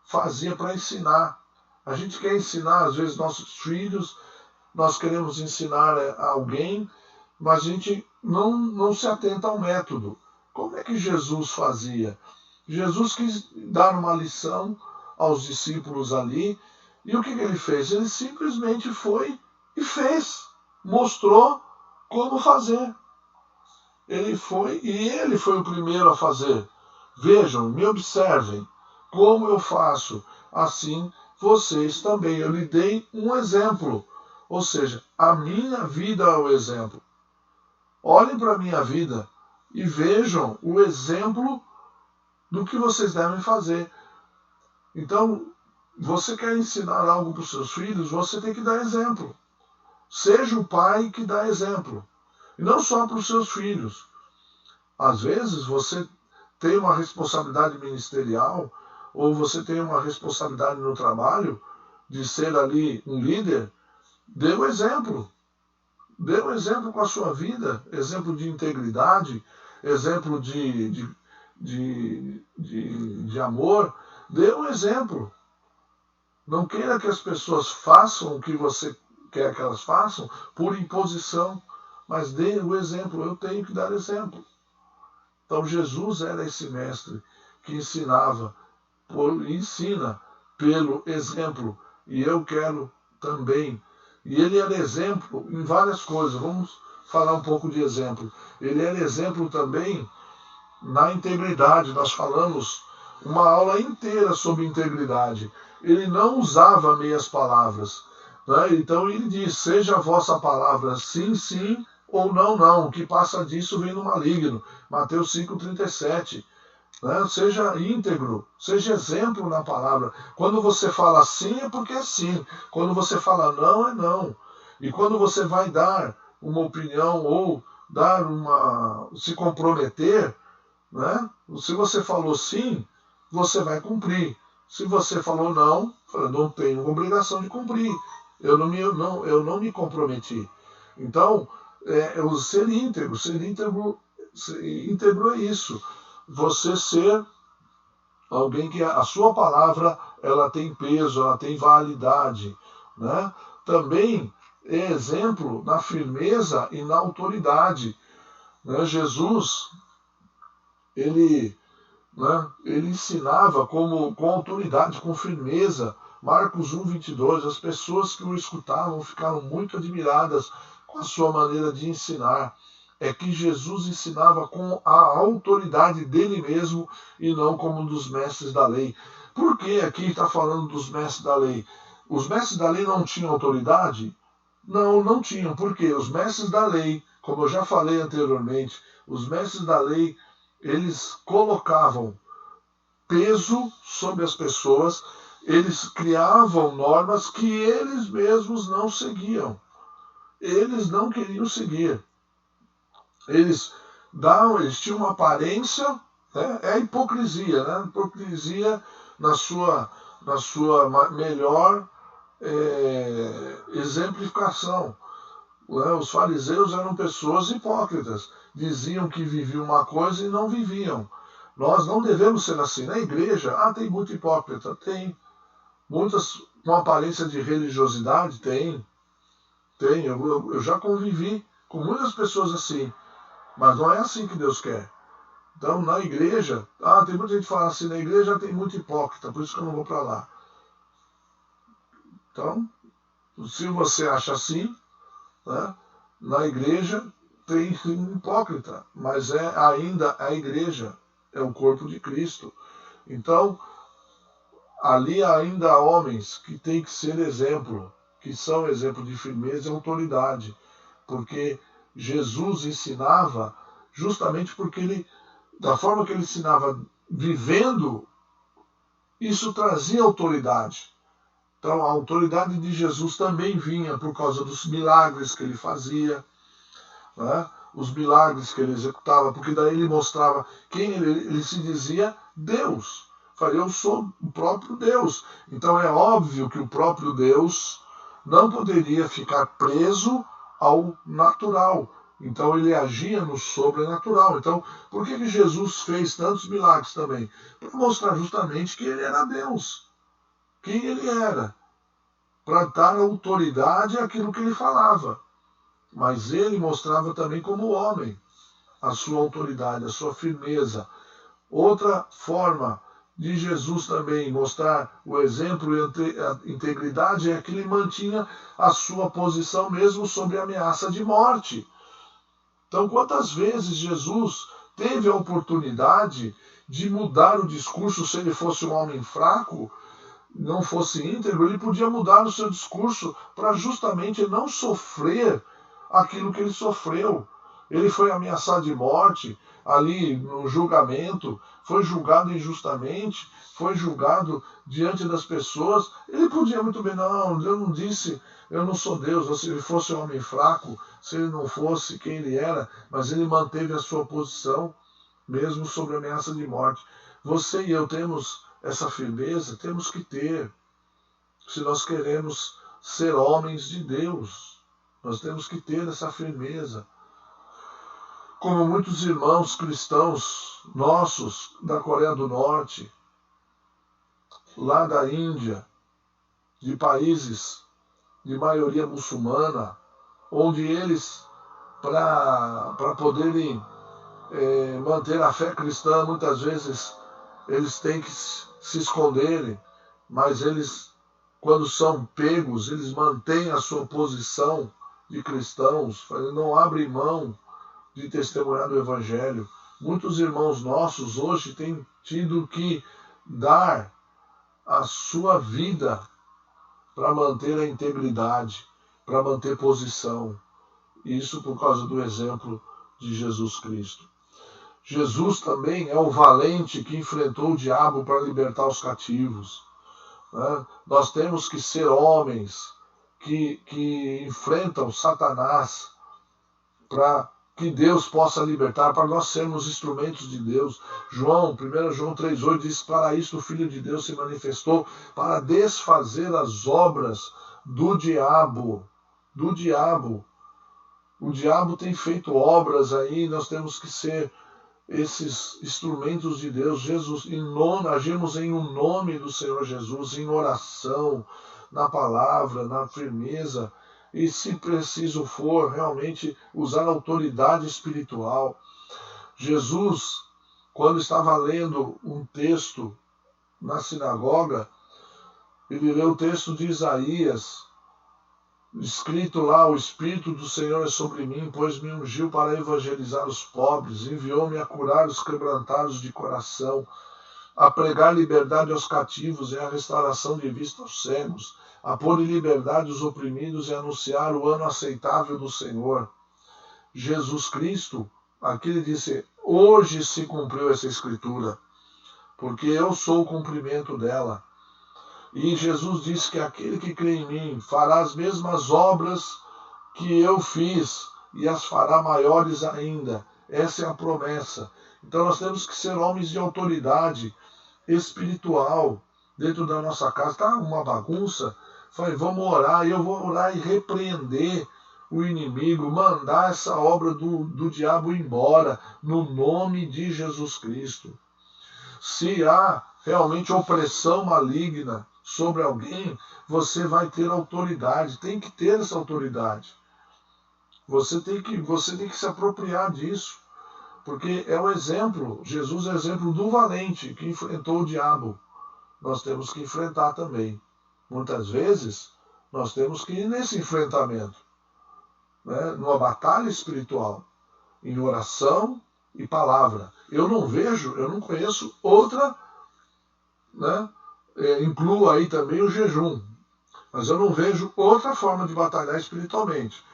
fazia para ensinar. A gente quer ensinar, às vezes, nossos filhos, nós queremos ensinar a alguém, mas a gente não se atenta ao método. Como é que Jesus fazia? Jesus quis dar uma lição aos discípulos ali, e o que ele fez? Ele simplesmente foi e fez, mostrou como fazer. Ele foi o primeiro a fazer. Vejam, me observem como eu faço. Assim, vocês também. Eu lhe dei um exemplo. Ou seja, a minha vida é o exemplo. Olhem para a minha vida e vejam o exemplo do que vocês devem fazer. Então, você quer ensinar algo para os seus filhos, você tem que dar exemplo. Seja o pai que dá exemplo. E não só para os seus filhos. Às vezes você tem uma responsabilidade ministerial, ou você tem uma responsabilidade no trabalho, de ser ali um líder, dê o exemplo. Dê um exemplo com a sua vida, exemplo de integridade, exemplo de amor. Dê um exemplo. Não queira que as pessoas façam o que você quer que elas façam por imposição, mas dê o exemplo. Eu tenho que dar exemplo. Então Jesus era esse mestre que ensina pelo exemplo. e eu quero também. E ele era exemplo em várias coisas. Vamos falar um pouco de exemplo. Ele era exemplo também na integridade. Nós falamos uma aula inteira sobre integridade. Ele não usava meias palavras, né? Então ele diz: seja a vossa palavra sim, sim, ou não, não. O que passa disso vem do maligno. Mateus 5,37. Né? Seja íntegro, seja exemplo na palavra. Quando você fala sim, é porque é sim. Quando você fala não, é não. E quando você vai dar uma opinião ou dar se comprometer, né? Se você falou sim, você vai cumprir. Se você falou não, não tenho obrigação de cumprir. Eu não me comprometi. Então, íntegro é isso. Você ser alguém que a sua palavra ela tem peso, ela tem validade, né? Também é exemplo na firmeza e na autoridade, né? Jesus, ele, né, ele ensinava com autoridade, com firmeza. Marcos 1:22, as pessoas que o escutavam ficaram muito admiradas com a sua maneira de ensinar. É que Jesus ensinava com a autoridade dele mesmo e não como dos mestres da lei. Por que aqui está falando dos mestres da lei? Os mestres da lei não tinham autoridade? Não, não tinham. Por quê? Os mestres da lei, como eu já falei anteriormente, os mestres da lei, eles colocavam peso sobre as pessoas, eles criavam normas que eles mesmos não seguiam. Eles não queriam seguir. Eles tinham uma aparência, né? É a hipocrisia, né? Hipocrisia na sua melhor exemplificação. Né? Os fariseus eram pessoas hipócritas, diziam que viviam uma coisa e não viviam. Nós não devemos ser assim. Na igreja, tem muito hipócrita, tem. Muitas com aparência de religiosidade, tem. Eu já convivi com muitas pessoas assim. Mas não é assim que Deus quer. Então, na igreja, tem muita gente que fala assim, na igreja tem muito hipócrita, por isso que eu não vou para lá. Então, se você acha assim, né, na igreja tem hipócrita, mas é ainda a igreja, é o corpo de Cristo. Então, ali ainda há homens que têm que ser exemplo, que são exemplo de firmeza e autoridade, porque Jesus ensinava justamente porque da forma que ele ensinava, vivendo, isso trazia autoridade. Então a autoridade de Jesus também vinha por causa dos milagres que ele fazia, né? Os milagres que ele executava, porque daí ele mostrava quem ele se dizia Deus. Eu sou o próprio Deus. Então é óbvio que o próprio Deus não poderia ficar preso ao natural. Então ele agia no sobrenatural. Então, por que Jesus fez tantos milagres também? Para mostrar justamente que ele era Deus. Quem ele era. Para dar autoridade àquilo que ele falava. Mas ele mostrava também como homem a sua autoridade, a sua firmeza. Outra forma de Jesus também mostrar o exemplo e a integridade é que ele mantinha a sua posição mesmo sob a ameaça de morte. Então, quantas vezes Jesus teve a oportunidade de mudar o discurso se ele fosse um homem fraco, não fosse íntegro, ele podia mudar o seu discurso para justamente não sofrer aquilo que ele sofreu. Ele foi ameaçado de morte ali no julgamento, foi julgado injustamente, foi julgado diante das pessoas. Ele podia muito bem, não, eu não disse, eu não sou Deus, se ele fosse um homem fraco, se ele não fosse quem ele era, mas ele manteve a sua posição, mesmo sob ameaça de morte. Você e eu temos essa firmeza, temos que ter, se nós queremos ser homens de Deus. Nós temos que ter essa firmeza. Como muitos irmãos cristãos nossos da Coreia do Norte, lá da Índia, de países de maioria muçulmana, onde eles, para poderem manter a fé cristã, muitas vezes eles têm que se esconderem, mas eles quando são pegos, eles mantêm a sua posição de cristãos, não abrem mão de testemunhar do Evangelho. Muitos irmãos nossos hoje têm tido que dar a sua vida para manter a integridade, para manter posição. Isso por causa do exemplo de Jesus Cristo. Jesus também é o valente que enfrentou o diabo para libertar os cativos. Né? Nós temos que ser homens que enfrentam Satanás para que Deus possa libertar, para nós sermos instrumentos de Deus. 1 João 3,8 diz: para isto o Filho de Deus se manifestou, para desfazer as obras do diabo. Do diabo. O diabo tem feito obras aí, nós temos que ser esses instrumentos de Deus. Jesus, agimos em um nome do Senhor Jesus, em oração, na palavra, na firmeza, e se preciso for, realmente usar autoridade espiritual. Jesus, quando estava lendo um texto na sinagoga, ele leu o texto de Isaías, escrito lá: o Espírito do Senhor é sobre mim, pois me ungiu para evangelizar os pobres, enviou-me a curar os quebrantados de coração, a pregar liberdade aos cativos e a restauração de vista aos cegos, a pôr em liberdade os oprimidos e anunciar o ano aceitável do Senhor. Jesus Cristo, aqui ele disse: hoje se cumpriu essa escritura, porque eu sou o cumprimento dela. E Jesus disse que aquele que crê em mim fará as mesmas obras que eu fiz e as fará maiores ainda. Essa é a promessa. Então nós temos que ser homens de autoridade espiritual dentro da nossa casa. Está uma bagunça? Vamos orar. Eu vou orar e repreender o inimigo, mandar essa obra do diabo embora, no nome de Jesus Cristo. Se há realmente opressão maligna sobre alguém, você vai ter autoridade, tem que ter essa autoridade. Você tem que se apropriar disso, porque é o exemplo, Jesus é o exemplo do valente que enfrentou o diabo. Nós temos que enfrentar também. Muitas vezes, nós temos que ir nesse enfrentamento, né, numa batalha espiritual, em oração e palavra. Eu não conheço outra, né? Incluo aí também o jejum, mas eu não vejo outra forma de batalhar espiritualmente.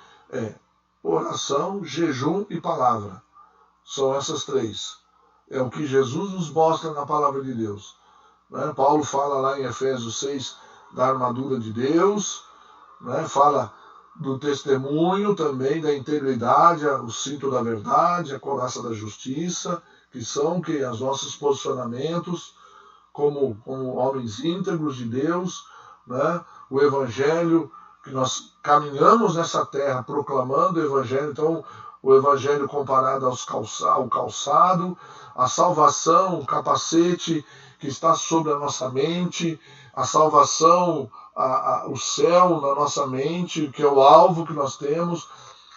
Oração, jejum e palavra. São essas três. É o que Jesus nos mostra na palavra de Deus. Né? Paulo fala lá em Efésios 6 da armadura de Deus, né? Fala do testemunho também, da integridade, o cinto da verdade, a couraça da justiça, que são os nossos posicionamentos como homens íntegros de Deus, né? O Evangelho, que nós caminhamos nessa terra proclamando o Evangelho. Então, o Evangelho comparado ao calçado, a salvação, o capacete que está sobre a nossa mente, a salvação, o céu na nossa mente, que é o alvo que nós temos,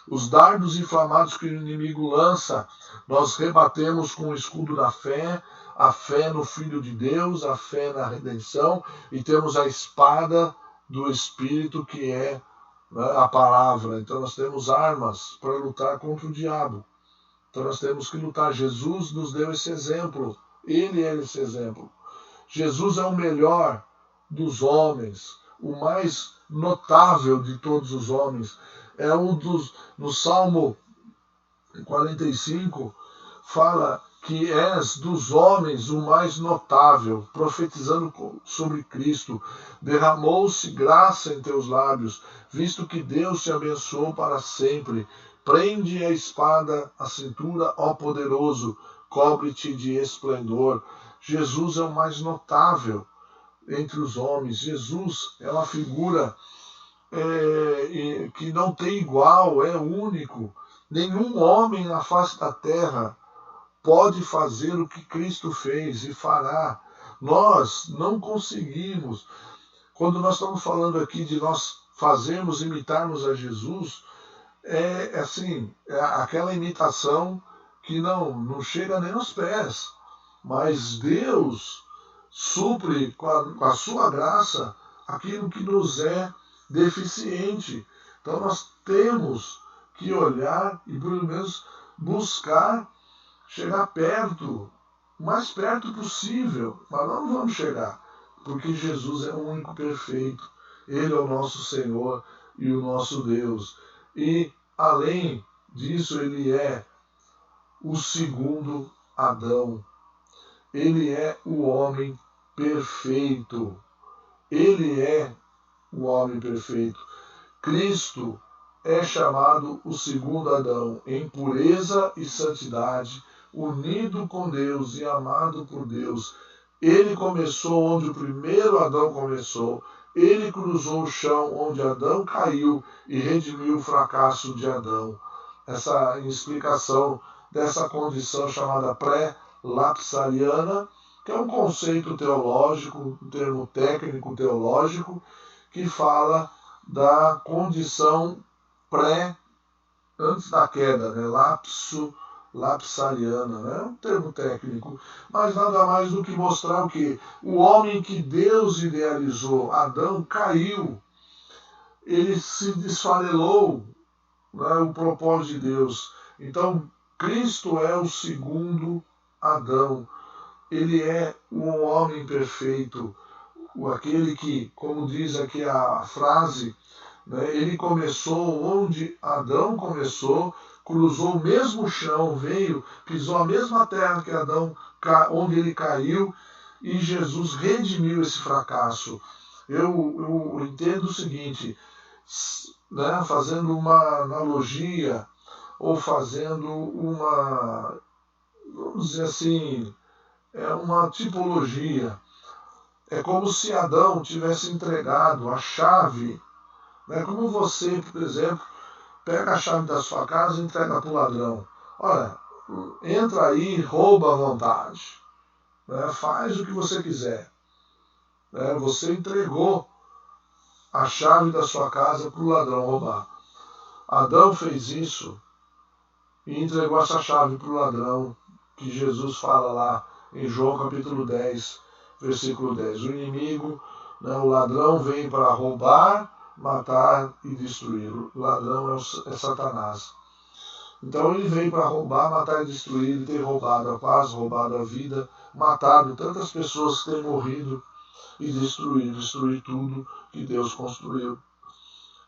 os dardos inflamados que o inimigo lança, nós rebatemos com o escudo da fé, a fé no Filho de Deus, a fé na redenção, e temos a espada do Espírito, que é, né, a palavra. Então nós temos armas para lutar contra o diabo. Então nós temos que lutar. Jesus nos deu esse exemplo. Ele é esse exemplo. Jesus é o melhor dos homens, o mais notável de todos os homens. É no Salmo 45, fala que és dos homens o mais notável, profetizando sobre Cristo. Derramou-se graça em teus lábios, visto que Deus te abençoou para sempre. Prende a espada à cintura, ó poderoso, cobre-te de esplendor. Jesus é o mais notável entre os homens. Jesus é uma figura que não tem igual, é único. Nenhum homem na face da terra pode fazer o que Cristo fez e fará. Nós não conseguimos. Quando nós estamos falando aqui de nós fazermos, imitarmos a Jesus, é aquela imitação que não chega nem aos pés. Mas Deus supre com a sua graça aquilo que nos é deficiente. Então nós temos que olhar e pelo menos buscar chegar perto, o mais perto possível, mas não vamos chegar, porque Jesus é o único perfeito. Ele é o nosso Senhor e o nosso Deus. E, além disso, ele é o segundo Adão. Ele é o homem perfeito. Ele é o homem perfeito. Cristo é chamado o segundo Adão, em pureza e santidade, unido com Deus e amado por Deus. Ele começou onde o primeiro Adão começou. Ele cruzou o chão onde Adão caiu e redimiu o fracasso de Adão. Essa explicação dessa condição chamada pré-lapsariana, que é um conceito teológico, um termo técnico teológico, que fala da condição antes da queda, né? Lapsariana, né? É um termo técnico, mas nada mais do que mostrar o que? O homem que Deus idealizou, Adão, caiu, ele se desfarelou, né? O propósito de Deus. Então, Cristo é o segundo Adão, ele é um homem perfeito, aquele que, como diz aqui a frase, né, ele começou onde Adão começou, cruzou o mesmo chão, veio, pisou a mesma terra que Adão, onde ele caiu, e Jesus redimiu esse fracasso. Eu entendo o seguinte, né, fazendo uma analogia, ou fazendo uma, vamos dizer assim, uma tipologia. É como se Adão tivesse entregado a chave, né? Como você, por exemplo, pega a chave da sua casa e entrega para o ladrão. Olha, entra aí, rouba à vontade, né? Faz o que você quiser. Né? Você entregou a chave da sua casa para o ladrão roubar. Adão fez isso e entregou essa chave para o ladrão, que Jesus fala lá em João capítulo 10, versículo 10. O inimigo, né, o ladrão vem para roubar, matar e destruir. O ladrão é Satanás. Então ele veio para roubar, matar e destruir. Ele tem roubado a paz, roubado a vida, matado tantas pessoas que têm morrido e destruir tudo que Deus construiu.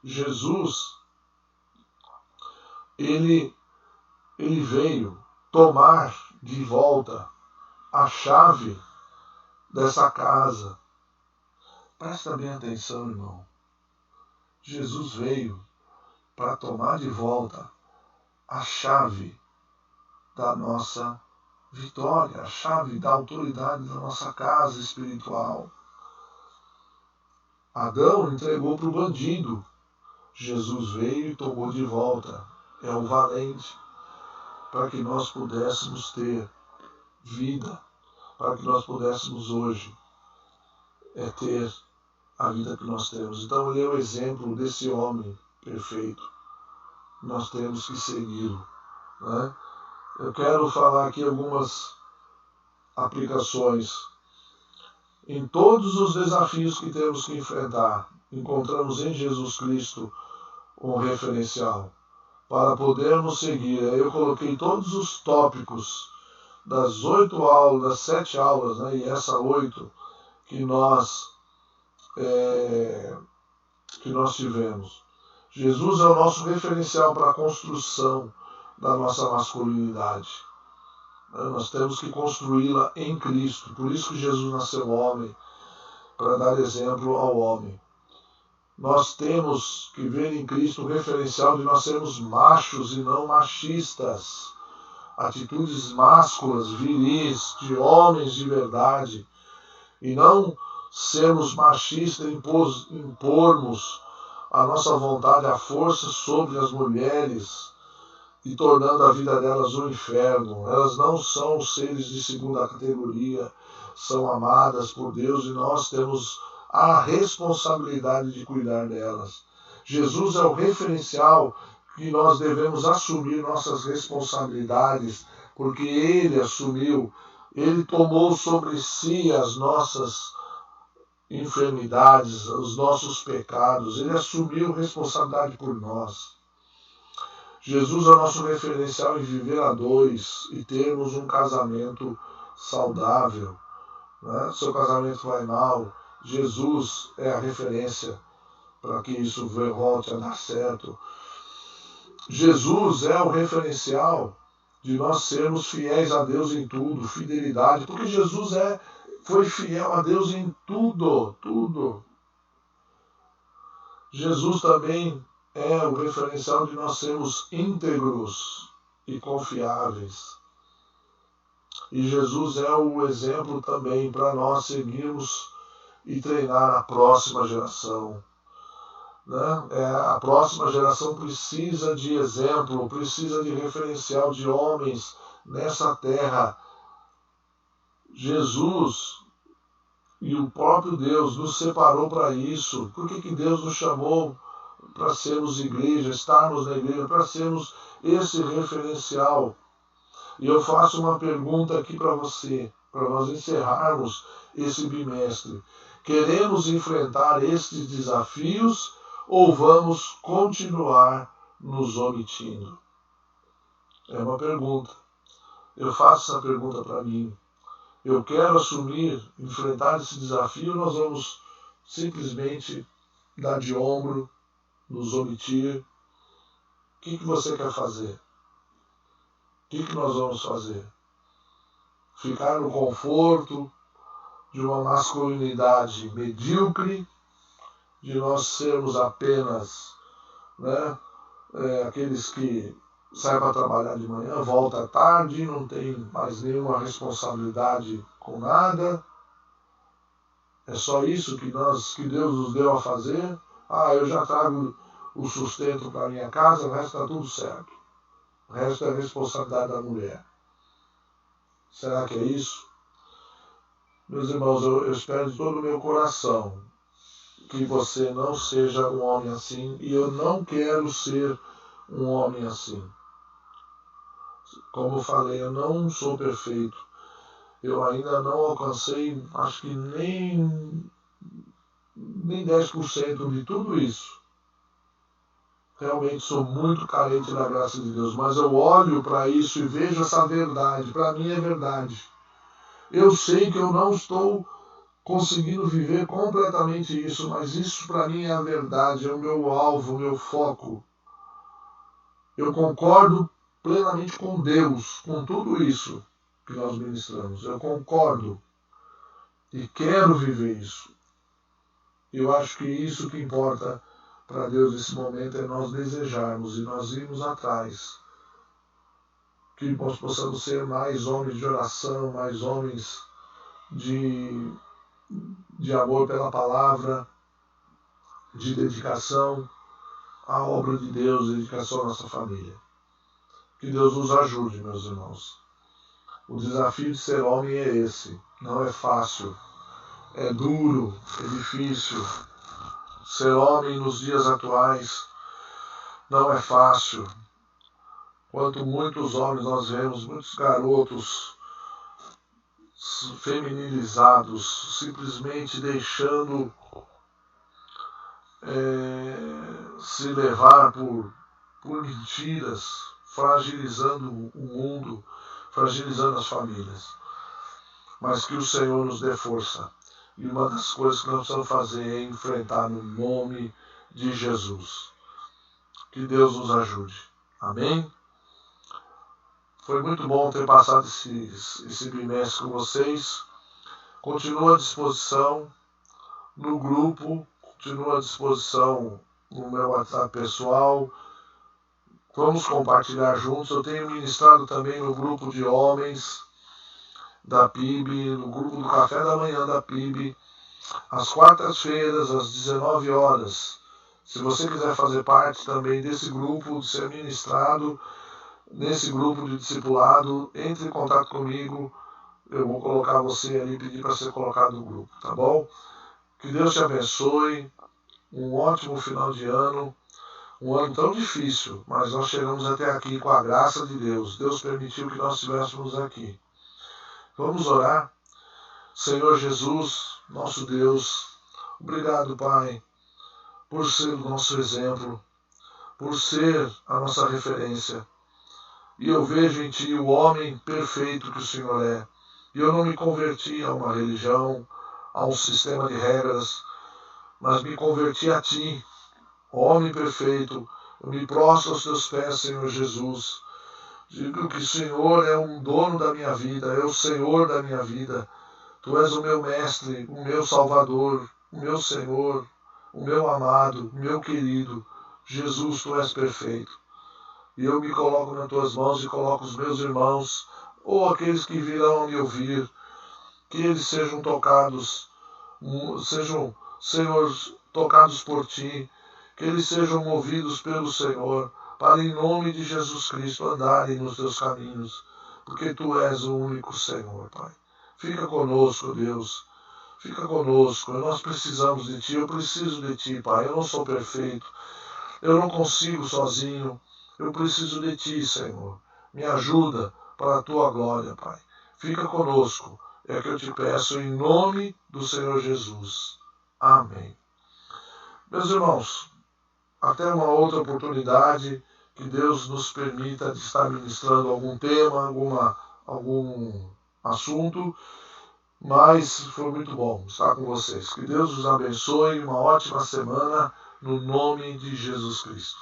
Jesus, ele veio tomar de volta a chave dessa casa. Presta bem atenção, irmão. Jesus veio para tomar de volta a chave da nossa vitória, a chave da autoridade da nossa casa espiritual. Adão entregou para o bandido. Jesus veio e tomou de volta. É o valente, para que nós pudéssemos ter vida, para que nós pudéssemos hoje ter a vida que nós temos. Então ele é o exemplo desse homem perfeito. Nós temos que segui-lo, né? Eu quero falar aqui algumas aplicações. Em todos os desafios que temos que enfrentar, encontramos em Jesus Cristo um referencial para podermos seguir. Eu coloquei todos os tópicos das 8 aulas, das 7 aulas, né, e essa 8 que nós tivemos. Jesus é o nosso referencial para a construção da nossa masculinidade. Nós temos que construí-la em Cristo. Por isso que Jesus nasceu homem, para dar exemplo ao homem. Nós temos que ver em Cristo o referencial de nós sermos machos e não machistas. Atitudes másculas, viris, de homens de verdade. E não sermos machistas e impormos a nossa vontade, a força sobre as mulheres e tornando a vida delas um inferno. Elas não são seres de segunda categoria, são amadas por Deus e nós temos a responsabilidade de cuidar delas. Jesus é o referencial que nós devemos assumir nossas responsabilidades, porque Ele assumiu, Ele tomou sobre si as nossas enfermidades, os nossos pecados. Ele assumiu responsabilidade por nós. Jesus é o nosso referencial em viver a dois e termos um casamento saudável. Né? Seu casamento vai mal, Jesus é a referência para que isso volte a dar certo. Jesus é o referencial de nós sermos fiéis a Deus em tudo, fidelidade, porque Jesus foi fiel a Deus em tudo. Jesus também é o referencial de nós sermos íntegros e confiáveis. E Jesus é o exemplo também para nós seguirmos e treinar a próxima geração. Né? A próxima geração precisa de exemplo, precisa de referencial de homens nessa terra. Jesus e o próprio Deus nos separou para isso. Por que Deus nos chamou para sermos igreja, estarmos na igreja, para sermos esse referencial? E eu faço uma pergunta aqui para você, para nós encerrarmos esse bimestre. Queremos enfrentar estes desafios ou vamos continuar nos omitindo? É uma pergunta. Eu faço essa pergunta para mim. Eu quero assumir, enfrentar esse desafio, nós vamos simplesmente dar de ombro, nos omitir. O que você quer fazer? O que nós vamos fazer? Ficar no conforto de uma masculinidade medíocre, de nós sermos apenas, né, aqueles que saem para trabalhar de manhã, volta à tarde, não tem mais nenhuma responsabilidade com nada. É só isso que Deus nos deu a fazer. Eu já trago o sustento para minha casa, o resto está tudo certo. O resto é responsabilidade da mulher. Será que é isso? Meus irmãos, eu espero de todo o meu coração que você não seja um homem assim, e eu não quero ser um homem assim. Como eu falei, eu não sou perfeito. Eu ainda não alcancei, acho que nem 10% de tudo isso. Realmente sou muito carente da graça de Deus, mas eu olho para isso e vejo essa verdade. Para mim é verdade. Eu sei que eu não estou conseguindo viver completamente isso, mas isso para mim é a verdade, é o meu alvo, o meu foco. Eu concordo plenamente com Deus, com tudo isso que nós ministramos. Eu concordo e quero viver isso. Eu acho que isso que importa para Deus nesse momento é nós desejarmos e nós irmos atrás. Que nós possamos ser mais homens de oração, mais homens de amor pela palavra, de dedicação à obra de Deus, dedicação à nossa família. Que Deus nos ajude, meus irmãos. O desafio de ser homem é esse. Não é fácil. É duro, é difícil. Ser homem nos dias atuais não é fácil. Quanto muitos homens nós vemos, muitos garotos feminilizados, simplesmente deixando se levar por mentiras, fragilizando o mundo, fragilizando as famílias. Mas que o Senhor nos dê força. E uma das coisas que nós precisamos fazer é enfrentar no nome de Jesus. Que Deus nos ajude. Amém? Foi muito bom ter passado esse bimestre com vocês. Continuo à disposição no grupo, continuo à disposição no meu WhatsApp pessoal. Vamos compartilhar juntos. Eu tenho ministrado também no grupo de homens da PIB, no grupo do Café da Manhã da PIB, às quartas-feiras, às 19 horas. Se você quiser fazer parte também desse grupo, de ser ministrado nesse grupo de discipulado, entre em contato comigo. Eu vou colocar você ali, pedir para ser colocado no grupo, tá bom? Que Deus te abençoe. Um ótimo final de ano. Um ano tão difícil, mas nós chegamos até aqui com a graça de Deus. Deus permitiu que nós estivéssemos aqui. Vamos orar. Senhor Jesus, nosso Deus, Obrigado, Pai, por ser o nosso exemplo, por ser a nossa referência. E eu vejo em Ti o homem perfeito que o Senhor é. E eu não me converti a uma religião, a um sistema de regras, mas me converti a Ti, homem perfeito. Eu me prostro aos Teus pés, Senhor Jesus. Digo que o Senhor é o dono da minha vida, é o Senhor da minha vida. Tu és o meu mestre, o meu salvador, o meu Senhor, o meu amado, o meu querido. Jesus, Tu és perfeito. E eu me coloco nas Tuas mãos e coloco os meus irmãos, ou aqueles que virão a me ouvir, que eles sejam tocados, sejam, Senhor, tocados por Ti, que eles sejam movidos pelo Senhor, para em nome de Jesus Cristo andarem nos Teus caminhos, porque Tu és o único Senhor, Pai. Fica conosco, Deus. Fica conosco. Nós precisamos de Ti. Eu preciso de Ti, Pai. Eu não sou perfeito. Eu não consigo sozinho. Eu preciso de Ti, Senhor. Me ajuda para a Tua glória, Pai. Fica conosco. É que eu te peço em nome do Senhor Jesus. Amém. Meus irmãos, até uma outra oportunidade. Que Deus nos permita de estar ministrando algum tema, algum assunto. Mas foi muito bom estar com vocês. Que Deus os abençoe. Uma ótima semana no nome de Jesus Cristo.